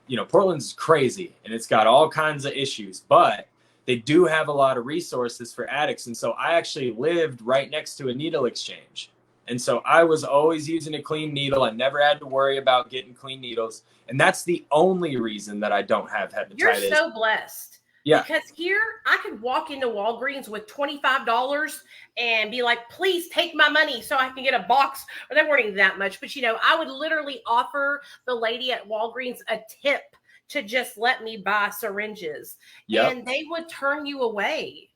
you know, Portland's crazy and it's got all kinds of issues, but they do have a lot of resources for addicts. And so I actually lived right next to a needle exchange. And so I was always using a clean needle. I never had to worry about getting clean needles. And that's the only reason that I don't have hepatitis. You're so blessed. Yeah. Because here I could walk into Walgreens with $25 and be like, please take my money so I can get a box. Or they weren't even that much. But, you know, I would literally offer the lady at Walgreens a tip to just let me buy syringes. Yep. And they would turn you away.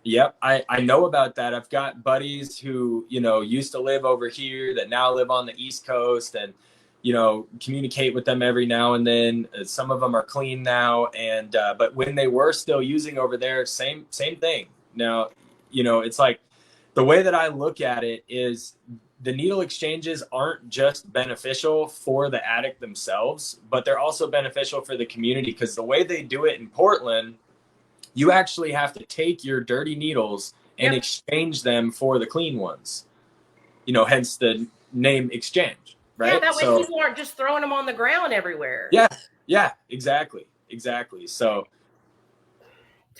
Yep. I know about that. I've got buddies who, you know, used to live over here that now live on the East Coast, and you know, communicate with them every now and then. Some of them are clean now, and but when they were still using over there, same thing. Now, you know, it's like, the way that I look at it is the needle exchanges aren't just beneficial for the addict themselves, but they're also beneficial for the community, because the way they do it in Portland, you actually have to take your dirty needles and exchange them for the clean ones. You know, hence the name exchange. Right? Yeah, that way people aren't just throwing them on the ground everywhere. Yeah, exactly. So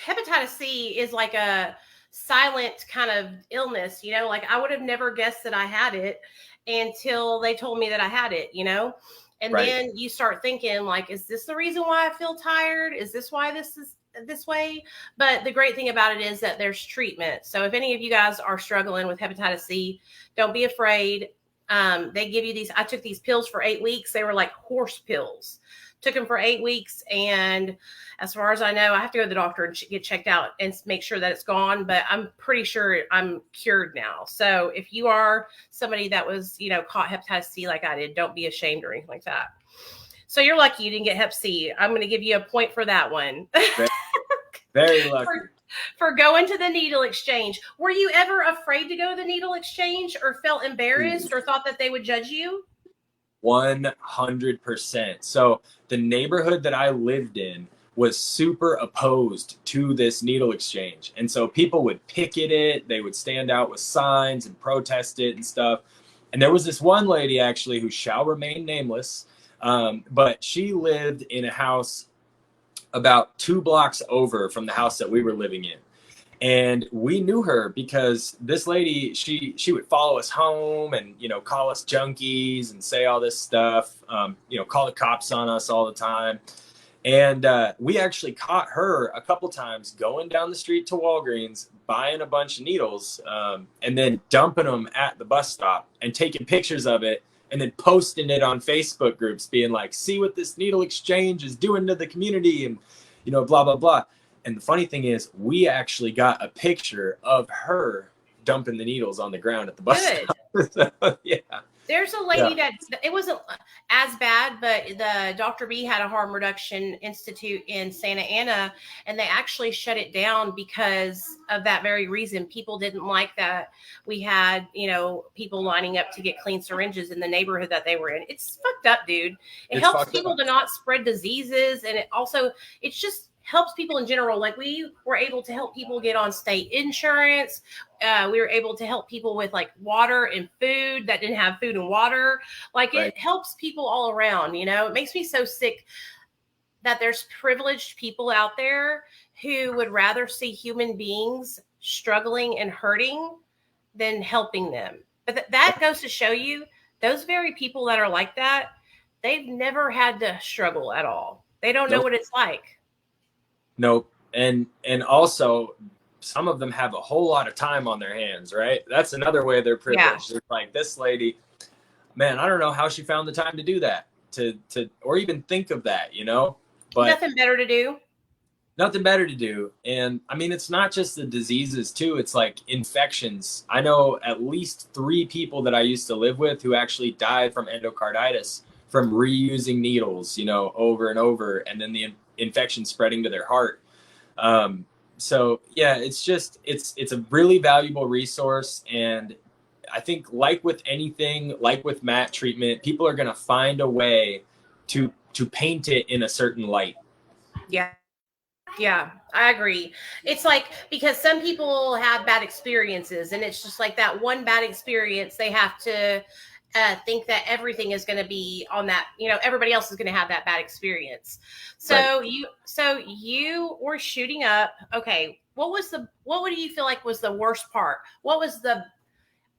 hepatitis C is like a silent kind of illness, you know, like I would have never guessed that I had it until they told me that I had it, you know? And then you start thinking like, is this the reason why I feel tired? Is this why this is this way? But the great thing about it is that there's treatment. So if any of you guys are struggling with hepatitis C, don't be afraid. They give you these, I took these pills for 8 weeks. They were like horse pills. Took them for 8 weeks. And as far as I know, I have to go to the doctor and get checked out and make sure that it's gone. But I'm pretty sure I'm cured now. So if you are somebody that was, you know, caught hepatitis C like I did, don't be ashamed or anything like that. So you're lucky you didn't get hep C. I'm going to give you a point for that one. Very lucky. For going to the needle exchange. Were you ever afraid to go to the needle exchange, or felt embarrassed, or thought that they would judge you? 100%. So the neighborhood that I lived in was super opposed to this needle exchange. And so people would picket it. They would stand out with signs and protest it and stuff. And there was this one lady actually who shall remain nameless, but she lived in a house about 2 blocks over from the house that we were living in. And we knew her because this lady, she would follow us home and, you know, call us junkies and say all this stuff, you know, call the cops on us all the time. And we actually caught her a couple times going down the street to Walgreens, buying a bunch of needles, and then dumping them at the bus stop and taking pictures of it, and then posting it on Facebook groups being like, see what this needle exchange is doing to the community, and, you know, blah, blah, blah. And the funny thing is, we actually got a picture of her dumping the needles on the ground at the bus stop. So, yeah. There's a lady that, it wasn't as bad, but the Dr. B had a harm reduction institute in Santa Ana, and they actually shut it down because of that very reason. People didn't like that we had, you know, people lining up to get clean syringes in the neighborhood that they were in. It's fucked up, dude. It helps people to not spread diseases, and it also, it's just helps people in general. Like, we were able to help people get on state insurance. We were able to help people with like water and food that didn't have food and water. Like, it helps people all around, you know. It makes me so sick that there's privileged people out there who would rather see human beings struggling and hurting than helping them. But that goes to show you those very people that are like that, they've never had to struggle at all. They don't know Nope. what it's like. Nope. And also, some of them have a whole lot of time on their hands, right? That's another way they're privileged. Yeah. It's like this lady, man, I don't know how she found the time to do that, to or even think of that, but Nothing better to do. nothing better to do. And I mean, it's not just the diseases too, it's like infections. I know at least 3 people that I used to live with who actually died from endocarditis from reusing needles, over and over, and then the infection spreading to their heart. So yeah, it's a really valuable resource. And I think, like with anything, like with mat treatment, people are going to find a way to paint it in a certain light. Yeah. Yeah, I agree. It's like, because some people have bad experiences, and it's just like that one bad experience, they have to think that everything is going to be on that, everybody else is going to have that bad experience. So Right. you were shooting up. Okay. What do you feel like was the worst part? What was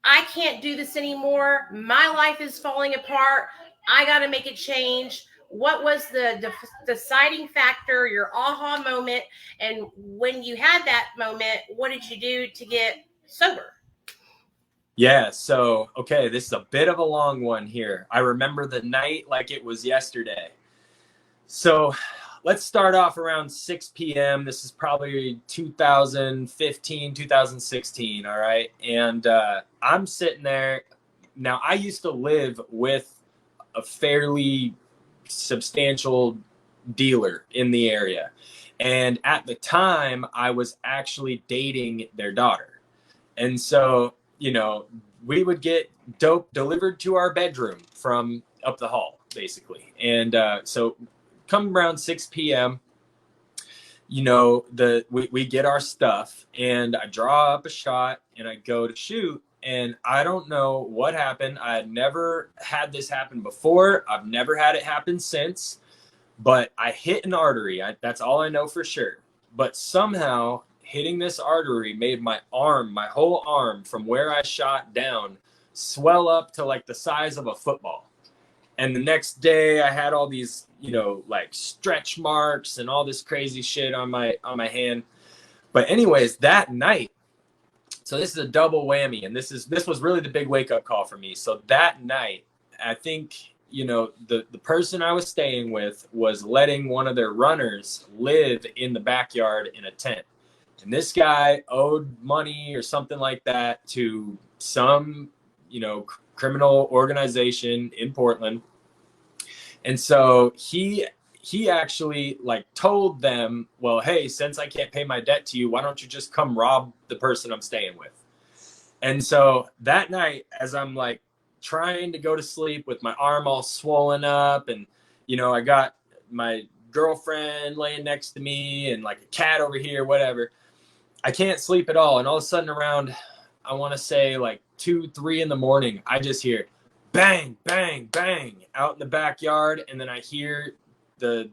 I can't do this anymore. My life is falling apart. I got to make a change. What was the deciding factor, your aha moment? And when you had that moment, what did you do to get sober? Yeah, so okay, this is a bit of a long one here. I remember the night like it was yesterday. So let's start off around 6 p.m. This is probably 2015, 2016, all right? And I'm sitting there. Now, I used to live with a fairly substantial dealer in the area. And at the time, I was actually dating their daughter. And so, we would get dope delivered to our bedroom from up the hall, basically. And so come around 6 p.m., we get our stuff, and I draw up a shot and I go to shoot. And I don't know what happened. I had never had this happen before. I've never had it happen since. But I hit an artery. That's all I know for sure. But somehow hitting this artery made my whole arm from where I shot down, swell up to like the size of a football. And the next day I had all these, like stretch marks and all this crazy shit on my hand. But anyways, that night, so this is a double whammy, and this was really the big wake up call for me. So that night, I think, the person I was staying with was letting one of their runners live in the backyard in a tent. And this guy owed money or something like that to some, criminal organization in Portland. And so he actually like told them, well, hey, since I can't pay my debt to you, why don't you just come rob the person I'm staying with? And so that night, as I'm like trying to go to sleep with my arm all swollen up, and I got my girlfriend laying next to me and like a cat over here, whatever, I can't sleep at all. And all of a sudden, around, I want to say like 2, 3 in the morning, I just hear bang, bang, bang out in the backyard. And then I hear the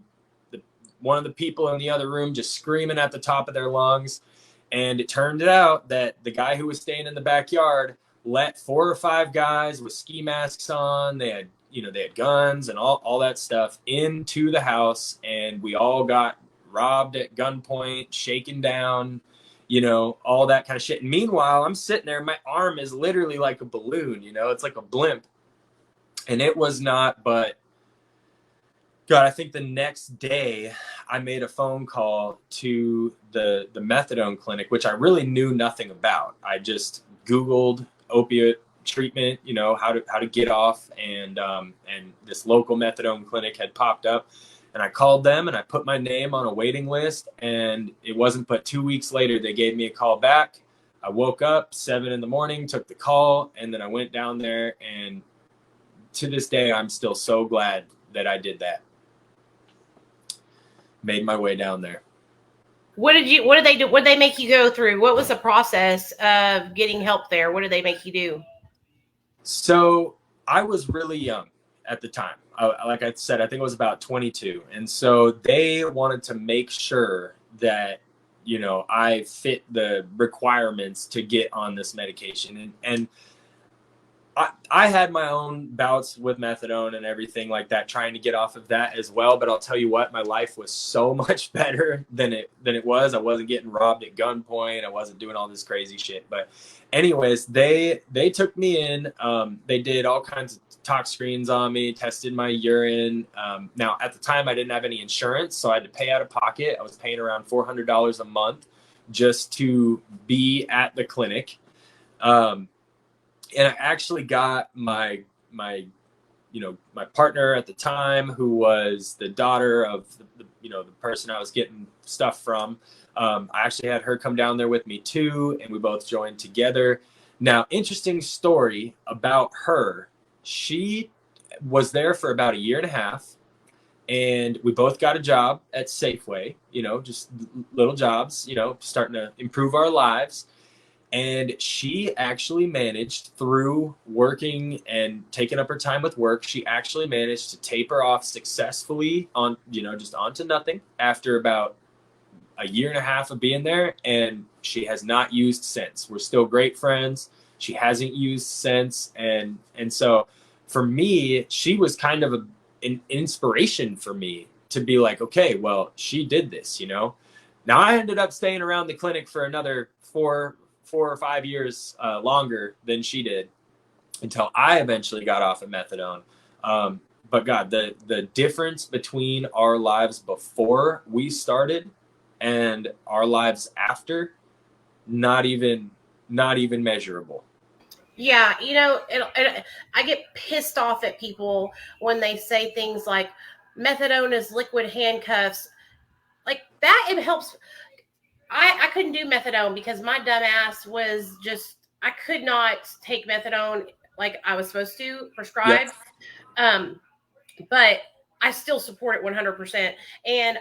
one of the people in the other room just screaming at the top of their lungs. And it turned out that the guy who was staying in the backyard let 4 or 5 guys with ski masks on. They had guns and all that stuff into the house, and we all got robbed at gunpoint, shaken down, all that kind of shit. And meanwhile, I'm sitting there, my arm is literally like a balloon, it's like a blimp. And it was not, but God, I think the next day I made a phone call to the methadone clinic, which I really knew nothing about. I just Googled opiate treatment, how to get off, and this local methadone clinic had popped up, and I called them and I put my name on a waiting list, and it wasn't but 2 weeks later they gave me a call back. I woke up 7 in the morning, took the call, and then I went down there, and to this day I'm still so glad that I did that. Made my way down there. What did they do? What did they make you go through? What was the process of getting help there? What did they make you do? So I was really young at the time. Like I said, I think I was about 22. And so they wanted to make sure that, I fit the requirements to get on this medication. And I had my own bouts with methadone and everything like that, trying to get off of that as well. But I'll tell you what, my life was so much better than it was. I wasn't getting robbed at gunpoint. I wasn't doing all this crazy shit. But anyways, they took me in. They did all kinds of tox screens on me, tested my urine. Now at the time I didn't have any insurance, so I had to pay out of pocket. I was paying around $400 a month just to be at the clinic. And I actually got my my partner at the time, who was the daughter of the person I was getting stuff from. I actually had her come down there with me too, and we both joined together. Now, interesting story about her. She was there for about a year and a half, and we both got a job at Safeway, just little jobs, starting to improve our lives. And she actually managed, through working and taking up her time with work, she actually managed to taper off successfully on, just onto nothing after about a year and a half of being there. And she has not used since. We're still great friends. She hasn't used since. And so for me, she was kind of an inspiration for me to be like, okay, well, she did this, Now I ended up staying around the clinic for another 4 or 5 years longer than she did, until I eventually got off of methadone. But God, the difference between our lives before we started and our lives after, not even measurable. Yeah, I get pissed off at people when they say things like methadone is liquid handcuffs. Like that, it helps. I couldn't do methadone because my dumb ass was just, I could not take methadone like I was supposed to, prescribed. Yep. But I still support it 100%. And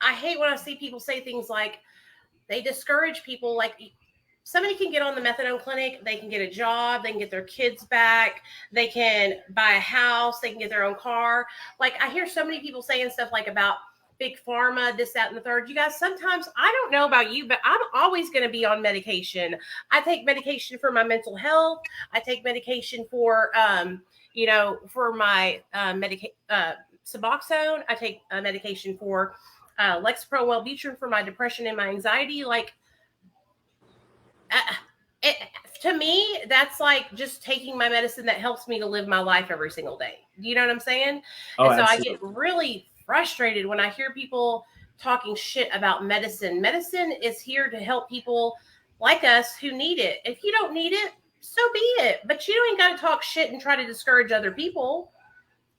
I hate when I see people say things like they discourage people. Like, somebody can get on the methadone clinic, they can get a job, they can get their kids back, they can buy a house, they can get their own car. Like, I hear so many people saying stuff like about big pharma, this, that, and the third. You guys, sometimes, I don't know about you, but I'm always going to be on medication. I take medication for my mental health. I take medication for, for my Suboxone. I take medication for Lexapro, Wellbutrin for my depression and my anxiety. Like, to me, that's like just taking my medicine that helps me to live my life every single day. You know what I'm saying? Oh, and so absolutely. I get really frustrated when I hear people talking shit about medicine. Medicine is here to help people like us who need it. If you don't need it, so be it. But you ain't got to talk shit and try to discourage other people,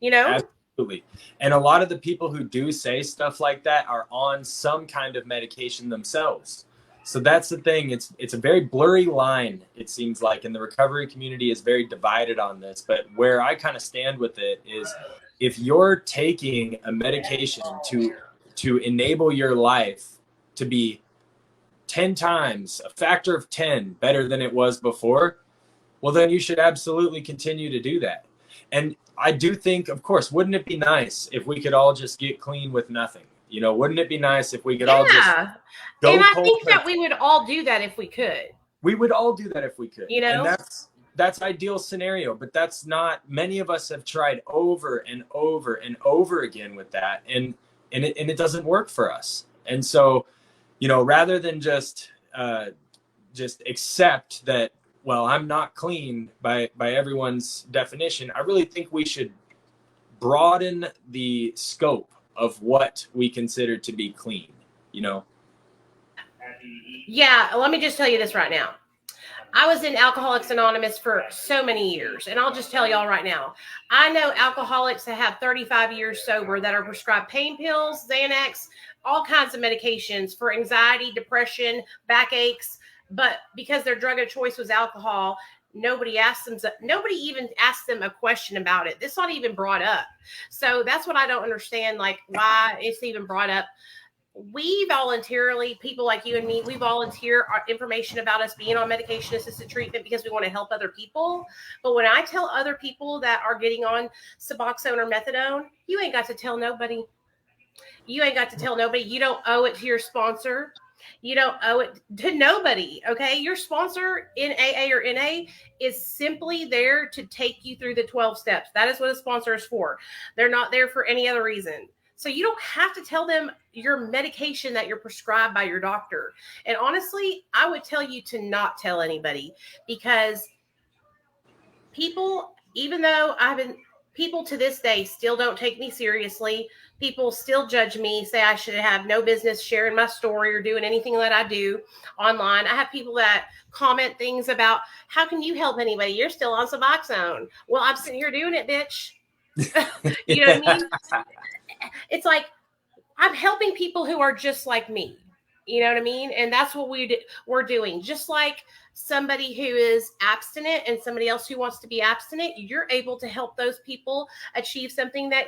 Absolutely. And a lot of the people who do say stuff like that are on some kind of medication themselves. So that's the thing. It's a very blurry line, it seems like, and the recovery community is very divided on this. But where I kind of stand with it is, if you're taking a medication to enable your life to be 10 times, a factor of 10 better than it was before, well, then you should absolutely continue to do that. And I do think, of course, wouldn't it be nice if we could all just get clean with nothing? Wouldn't it be nice if we could all just go and I cold think turkey? that we would all do that if we could. We would all do that if we could. And that's ideal scenario, but that's not. Many of us have tried over and over and over again with that, and it doesn't work for us. And so, rather than just accept that, well, I'm not clean by everyone's definition, I really think we should broaden the scope of what we consider to be clean, Yeah, let me just tell you this right now. I was in Alcoholics Anonymous for so many years, and I'll just tell y'all right now, I know alcoholics that have 35 years sober that are prescribed pain pills, Xanax, all kinds of medications for anxiety, depression, backaches, but because their drug of choice was alcohol, nobody even asked them a question about it. This not even brought up. So that's what I don't understand, like why it's even brought up. We voluntarily, people like you and me, we volunteer our information about us being on medication assisted treatment because we want to help other people. But when I tell other people that are getting on Suboxone or methadone, you ain't got to tell nobody. You ain't got to tell nobody. You don't owe it to your sponsor. You don't owe it to nobody. Okay. Your sponsor in AA or NA is simply there to take you through the 12 steps. That is what a sponsor is for. They're not there for any other reason. So you don't have to tell them your medication that you're prescribed by your doctor. And honestly, I would tell you to not tell anybody, because people, even though people to this day still don't take me seriously. People still judge me, say I should have no business sharing my story or doing anything that I do online. I have people that comment things about, how can you help anybody? You're still on Suboxone. Well, I'm sitting here doing it, bitch. You know what I mean? It's like, I'm helping people who are just like me. You know what I mean? And that's what we're doing. Just like somebody who is abstinent and somebody else who wants to be abstinent, you're able to help those people achieve something that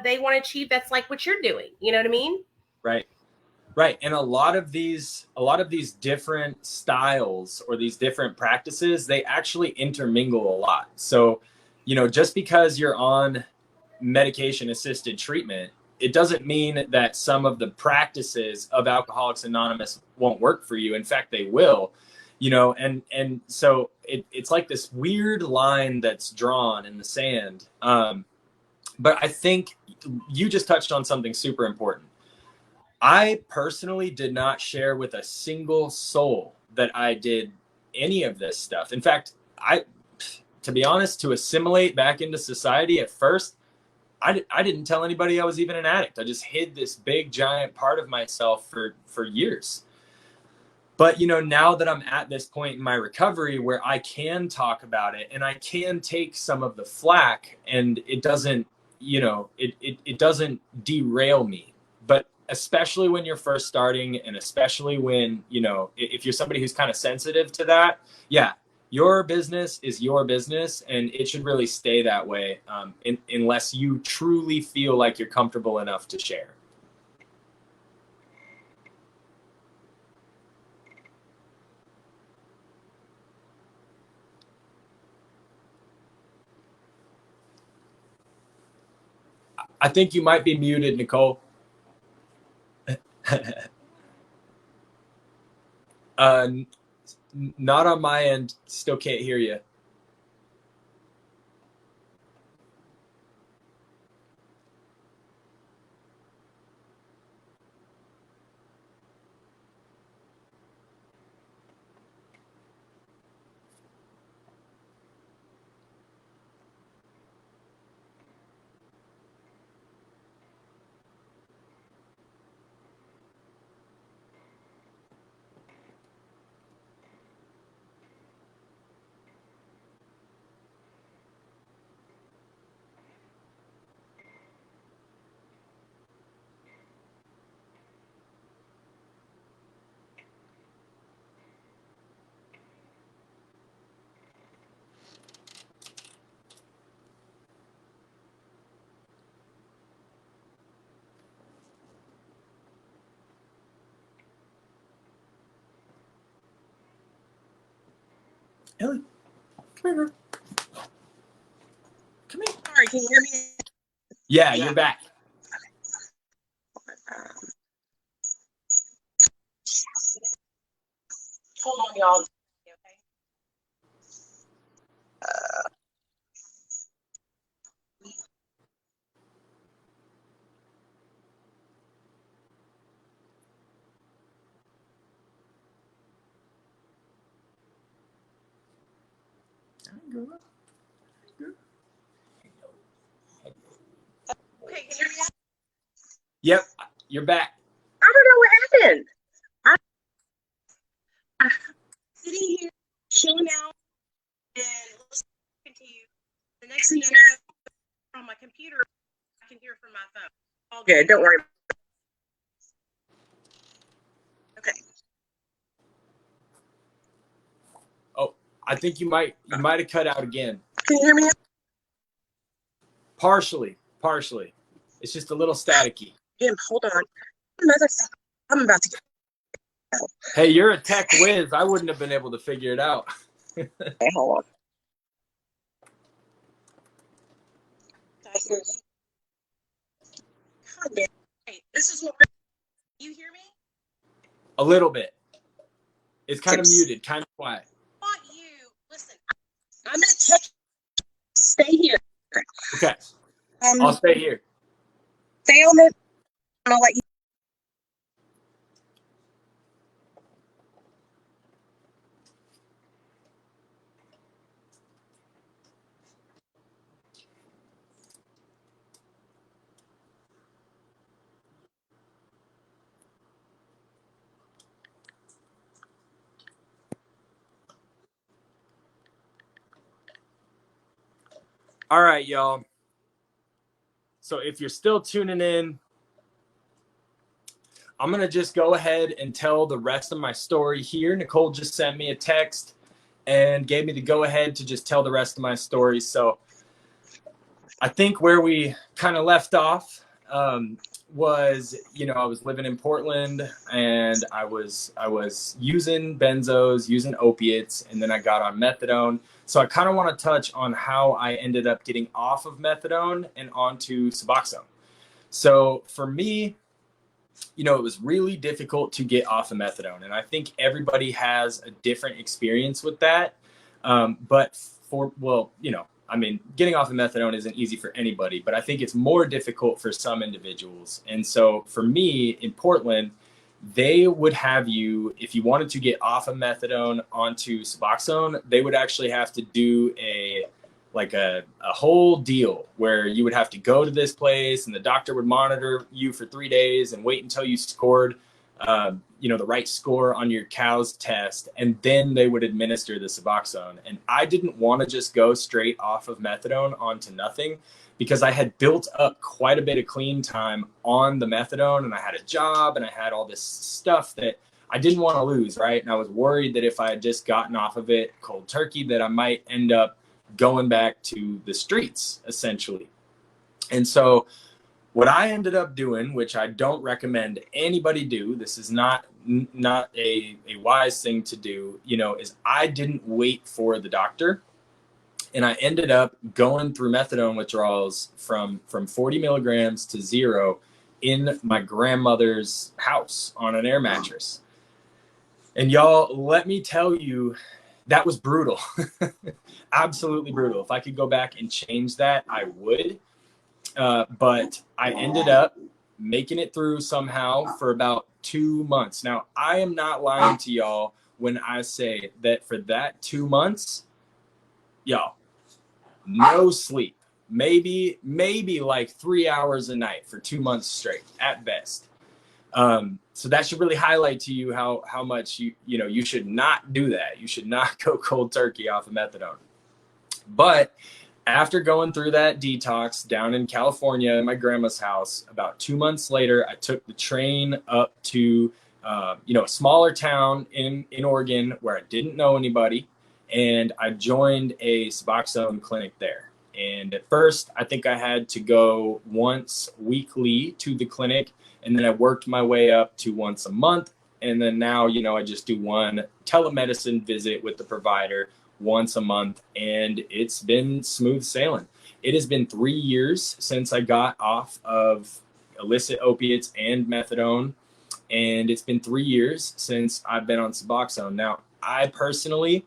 they want to achieve. That's like what you're doing. You know what I mean? Right. Right. And a lot of these different styles or these different practices, they actually intermingle a lot. So, just because you're on medication assisted treatment, it doesn't mean that some of the practices of Alcoholics Anonymous won't work for you. In fact, they will, and so it's like this weird line that's drawn in the sand. But I think you just touched on something super important. I personally did not share with a single soul that I did any of this stuff. In fact, to be honest, to assimilate back into society at first, I didn't tell anybody I was even an addict. I just hid this big, giant part of myself for years. But, now that I'm at this point in my recovery where I can talk about it and I can take some of the flack, and it doesn't, it doesn't derail me. But especially when you're first starting, and especially when, if you're somebody who's kind of sensitive to that, yeah, your business is your business, and it should really stay that way, unless you truly feel like you're comfortable enough to share. I think you might be muted, Nicole. Not on my end. Still can't hear you. Ellie, come here. Come here. Sorry, can you hear me? Yeah, you're back. Hold on, y'all. Okay, can you hear me? Yep, you're back. I don't know what happened. I'm sitting here chilling out and listening to you. The next thing you know, on my computer, I can hear from my phone. All good. Don't worry. Okay. Oh, I think you might have cut out again. Can you hear me? Partially. It's just a little staticky. Jim, hold on. I'm about to get. Hey, you're a tech whiz. I wouldn't have been able to figure it out. Okay, hold on. Hey, this is what you hear me? A little bit. It's kind of Yes. muted, kind of quiet. I want you, listen, I'm going to touch, stay here. Okay. I'll stay here. Stay on it, and I'll let you. All right, y'all. So if you're still tuning in, I'm going to just go ahead and tell the rest of my story here. Nicole just sent me a text and gave me the go ahead to just tell the rest of my story. So I think where we kind of left off was, I was living in Portland and I was using benzos, using opiates, and then I got on methadone. So I kind of want to touch on how I ended up getting off of methadone and onto Suboxone. So for me, it was really difficult to get off of methadone. And I think everybody has a different experience with that. But getting off of methadone isn't easy for anybody, but I think it's more difficult for some individuals. And so for me in Portland, they would have you, if you wanted to get off of methadone onto Suboxone, they would actually have to do a whole deal where you would have to go to this place and the doctor would monitor you for 3 days and wait until you scored, the right score on your COWS test. And then they would administer the Suboxone. And I didn't want to just go straight off of methadone onto nothing because I had built up quite a bit of clean time on the methadone and I had a job and I had all this stuff that I didn't want to lose. Right. And I was worried that if I had just gotten off of it cold turkey, that I might end up going back to the streets essentially. And so what I ended up doing, which I don't recommend anybody do, this is not a wise thing to do, is I didn't wait for the doctor. And I ended up going through methadone withdrawals from 40 milligrams to 0 in my grandmother's house on an air mattress. And y'all, let me tell you, that was brutal. Absolutely brutal. If I could go back and change that, I would. But I ended up making it through somehow for about 2 months. Now, I am not lying to y'all when I say that for that 2 months, y'all, no sleep. Maybe like 3 hours a night for 2 months straight at best. So that should really highlight to you how much you should not do that. You should not go cold turkey off of methadone. But after going through that detox down in California in my grandma's house, about 2 months later, I took the train up to a smaller town in Oregon where I didn't know anybody, and I joined a Suboxone clinic there. And at first, I think I had to go once weekly to the clinic, and then I worked my way up to once a month. And then now, I just do one telemedicine visit with the provider once a month, and it's been smooth sailing. It has been 3 years since I got off of illicit opiates and methadone, and it's been 3 years since I've been on Suboxone. Now, I personally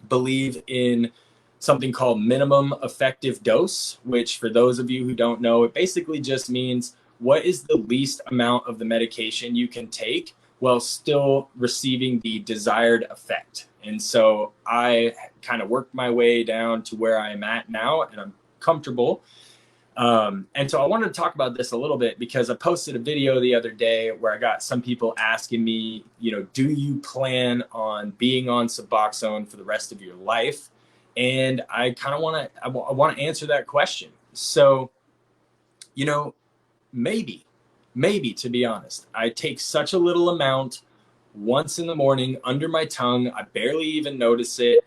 believe in something called minimum effective dose, which for those of you who don't know, it basically just means what is the least amount of the medication you can take while still receiving the desired effect. And so I kind of worked my way down to where I am at now, and I'm comfortable. And so I wanted to talk about this a little bit because I posted a video the other day where I got some people asking me, do you plan on being on Suboxone for the rest of your life? And I kind of want to answer that question. So, maybe, to be honest, I take such a little amount once in the morning under my tongue. I barely even notice it.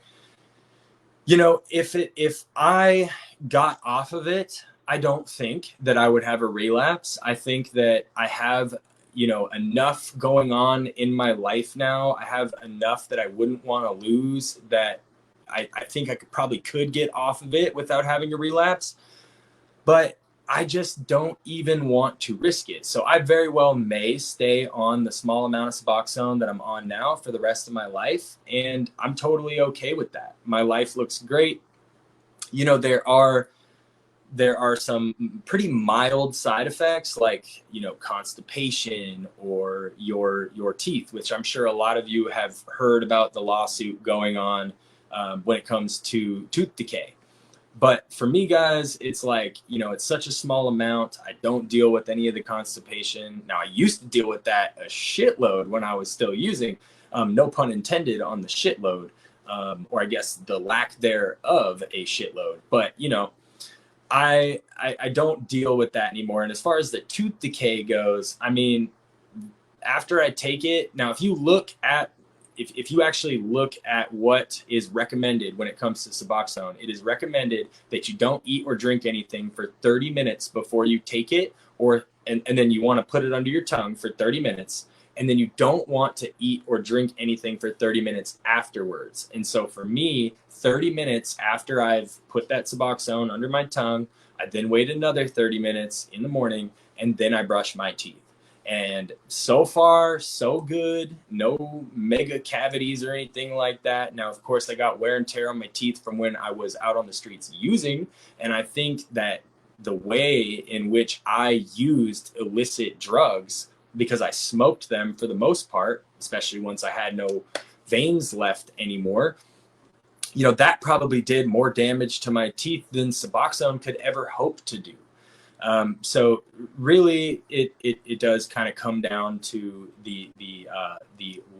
If I got off of it, I don't think that I would have a relapse. I think that I have, enough going on in my life now. I have enough that I wouldn't want to lose, that I think I could get off of it without having a relapse. But I just don't even want to risk it. So I very well may stay on the small amount of Suboxone that I'm on now for the rest of my life. And I'm totally okay with that. My life looks great. You know, there are some pretty mild side effects like, you know, constipation or your teeth, which I'm sure a lot of you have heard about the lawsuit going on when it comes to tooth decay. But for me, guys, it's like, you know, it's such a small amount. I don't deal with any of the constipation. Now, I used to deal with that a shitload when I was still using, no pun intended on the shitload, or I guess the lack thereof a shitload. But, you know, I don't deal with that anymore. And as far as the tooth decay goes, I mean, after I take it, now, if you look at if you actually look at what is recommended when it comes to Suboxone, it is recommended that you don't eat or drink anything for 30 minutes before you take it, and then you want to put it under your tongue for 30 minutes. And then you don't want to eat or drink anything for 30 minutes afterwards. And so for me, 30 minutes after I've put that Suboxone under my tongue, I then wait another 30 minutes in the morning, and then I brush my teeth. And so far, so good. No mega cavities or anything like that. Now, of course, I got wear and tear on my teeth from when I was out on the streets using. And I think that the way in which I used illicit drugs, because I smoked them for the most part, especially once I had no veins left anymore, you know, that probably did more damage to my teeth than Suboxone could ever hope to do. So really, it does kind of come down to the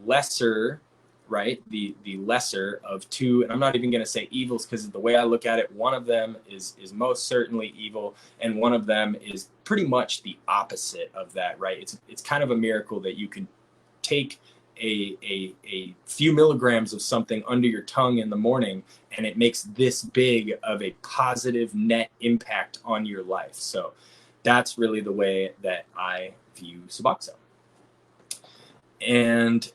lesser, right? The lesser of two, and I'm not even going to say evils, because the way I look at it, one of them is most certainly evil, and one of them is pretty much the opposite of that, right? It's kind of a miracle that you can take a few milligrams of something under your tongue in the morning, and it makes this big of a positive net impact on your life. So that's really the way that I view Suboxone. And,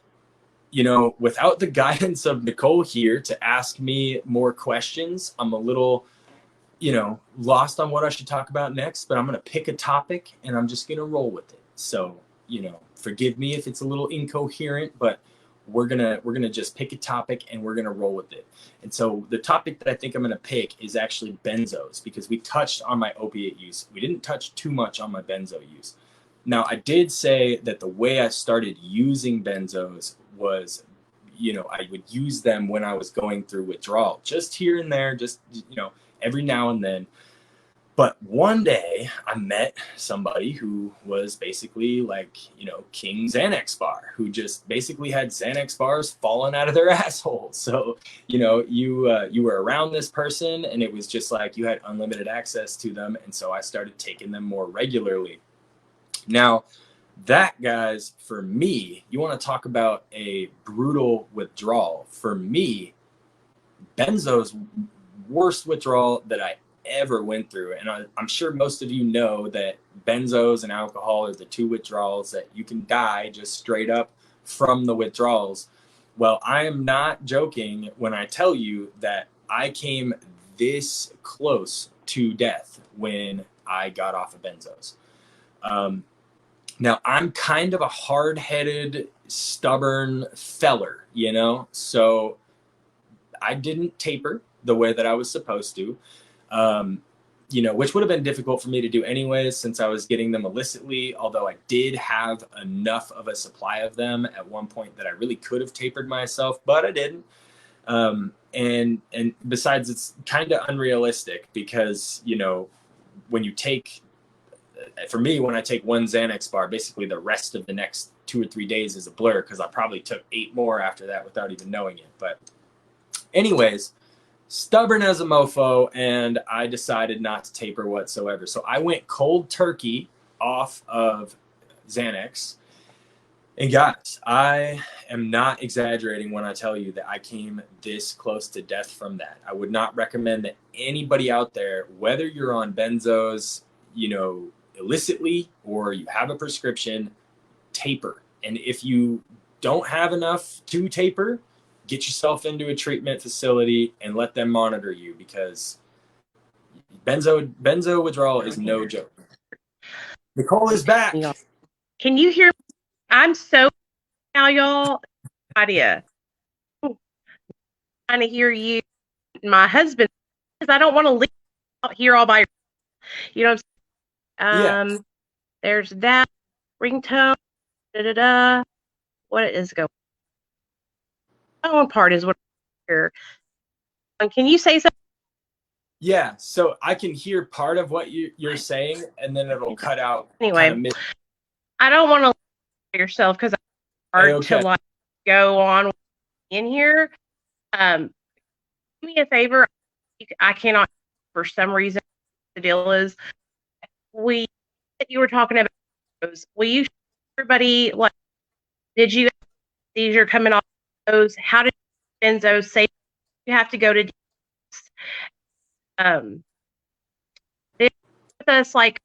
you know, without the guidance of Nicole here to ask me more questions, I'm a little, you know, lost on what I should talk about next, but I'm going to pick a topic and I'm just going to roll with it. So, you know, forgive me if it's a little incoherent, but we're gonna just pick a topic and we're gonna roll with it. And so the topic that I think I'm gonna pick is actually benzos, because we touched on my opiate use. We didn't touch too much on my benzo use. Now, I did say that the way I started using benzos was, you know, I would use them when I was going through withdrawal, just here and there, just, you know, every now and then. But one day I met somebody who was basically like, you know, King Xanax bar, who just basically had Xanax bars falling out of their assholes. So, you know, you were around this person and it was just like you had unlimited access to them. And so I started taking them more regularly. Now, that, guys, for me, you want to talk about a brutal withdrawal. For me, benzo's worst withdrawal that I ever went through. And I'm sure most of you know that benzos and alcohol are the two withdrawals that you can die just straight up from the withdrawals. Well, I am not joking when I tell you that I came this close to death when I got off of benzos. Now, I'm kind of a hard-headed, stubborn feller, you know? So I didn't taper the way that I was supposed to. You know, which would have been difficult for me to do anyways, since I was getting them illicitly, although I did have enough of a supply of them at one point that I really could have tapered myself, but I didn't. And besides, it's kind of unrealistic because, you know, when you take, for me, when I take one Xanax bar, basically the rest of the next 2 or 3 days is a blur, because I probably took 8 more after that without even knowing it. But anyways, stubborn as a mofo, and I decided not to taper whatsoever. So I went cold turkey off of Xanax. And guys, I am not exaggerating when I tell you that I came this close to death from that. I would not recommend that anybody out there, whether you're on benzos, you know, illicitly, or you have a prescription, taper. And if you don't have enough to taper, get yourself into a treatment facility and let them monitor you, because Benzo withdrawal is no joke. Nicole is back. Can you hear me? I'm so now, y'all. Idea. Trying to hear you, my husband, because I don't want to leave out here all by. You know what I'm saying? Yeah. There's that ringtone. Da da da. What is going? That one part is what I hear. Can you say something? Yeah, so I can hear part of what you're saying, and then it'll cut out. Anyway, I don't want to leave yourself because it's hard to like go on in here. Do me a favor. I cannot, for some reason, the deal is you were talking about those. Will you show everybody, like, did you seizure coming off those? How did benzos say you have to go to with us, like,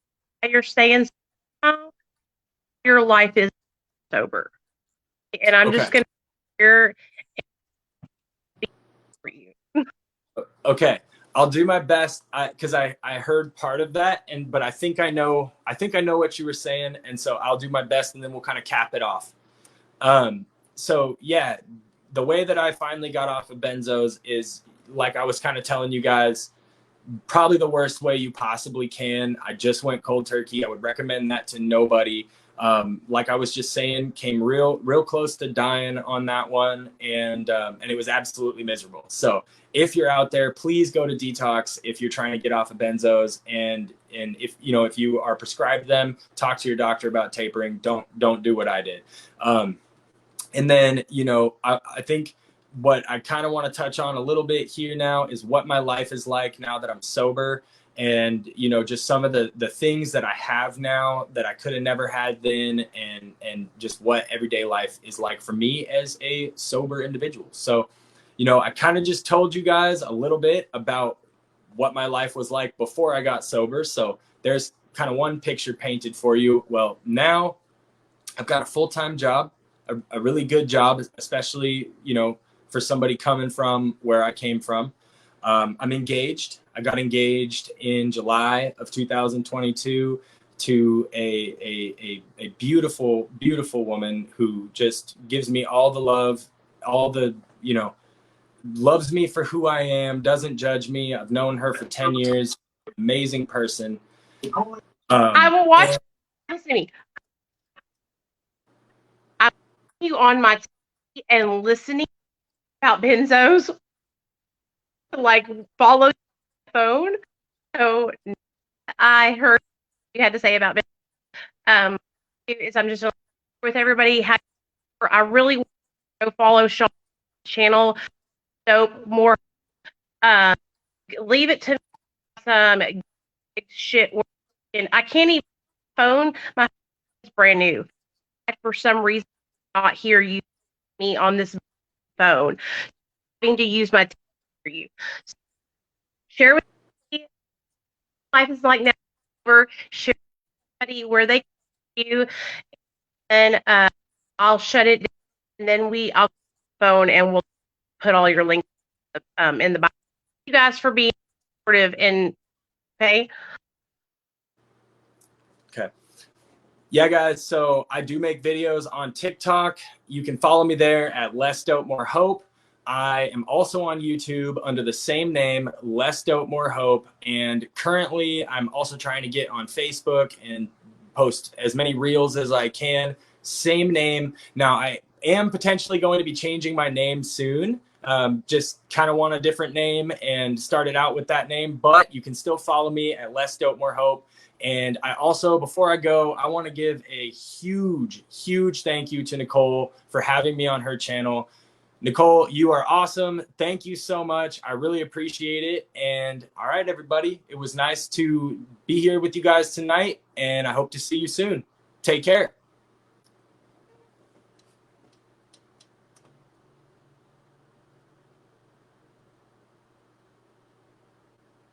you're saying your life is sober, and I'm just gonna hear for you. Okay, I'll do my best because I heard part of that, but I think I know what you were saying, and so I'll do my best, and then we'll kind of cap it off. So yeah, the way that I finally got off of benzos is, like I was kind of telling you guys, probably the worst way you possibly can. I just went cold turkey. I would recommend that to nobody. Like I was just saying, came real close to dying on that one, and it was absolutely miserable. So if you're out there, please go to detox if you're trying to get off of benzos, and if you are prescribed them, talk to your doctor about tapering. Don't do what I did. And then I think what I kind of want to touch on a little bit here now is what my life is like now that I'm sober, and just some of the things that I have now that I could have never had then, and just what everyday life is like for me as a sober individual. So I kind of just told you guys a little bit about what my life was like before I got sober, so there's kind of one picture painted for you. Well, now I've got a full-time job, a really good job, especially for somebody coming from where I came from. I'm engaged. I got engaged in July of 2022 to a beautiful, beautiful woman who just gives me all the love, all the, loves me for who I am, doesn't judge me. I've known her for 10 years. Amazing person. I will watch. Listen to me. I'm you on my TV and listening about benzos, like, follow the phone. So I heard you had to say about benzos. Is I'm just with everybody. I really want to go follow Sean's channel. So more. Leave it to some shit. And I can't even phone. My phone is brand new. For some reason, not hear you me on this phone. Having to use my for you. So share with me. Life is like never. Share with somebody where they can you, and I'll shut it down, and then I'll phone and we'll put all your links in the box. Thank you guys for being supportive and okay. Yeah, guys, so I do make videos on TikTok. You can follow me there at Less Dope More Hope. I am also on YouTube under the same name, Less Dope More Hope. And currently, I'm also trying to get on Facebook and post as many reels as I can. Same name. Now, I am potentially going to be changing my name soon. Just kind of want a different name and started out with that name. But you can still follow me at Less Dope More Hope. And I also, before I go, I want to give a huge, huge thank you to Nicole for having me on her channel. Nicole, you are awesome. Thank you so much. I really appreciate it. And all right, everybody, it was nice to be here with you guys tonight, and I hope to see you soon. Take care.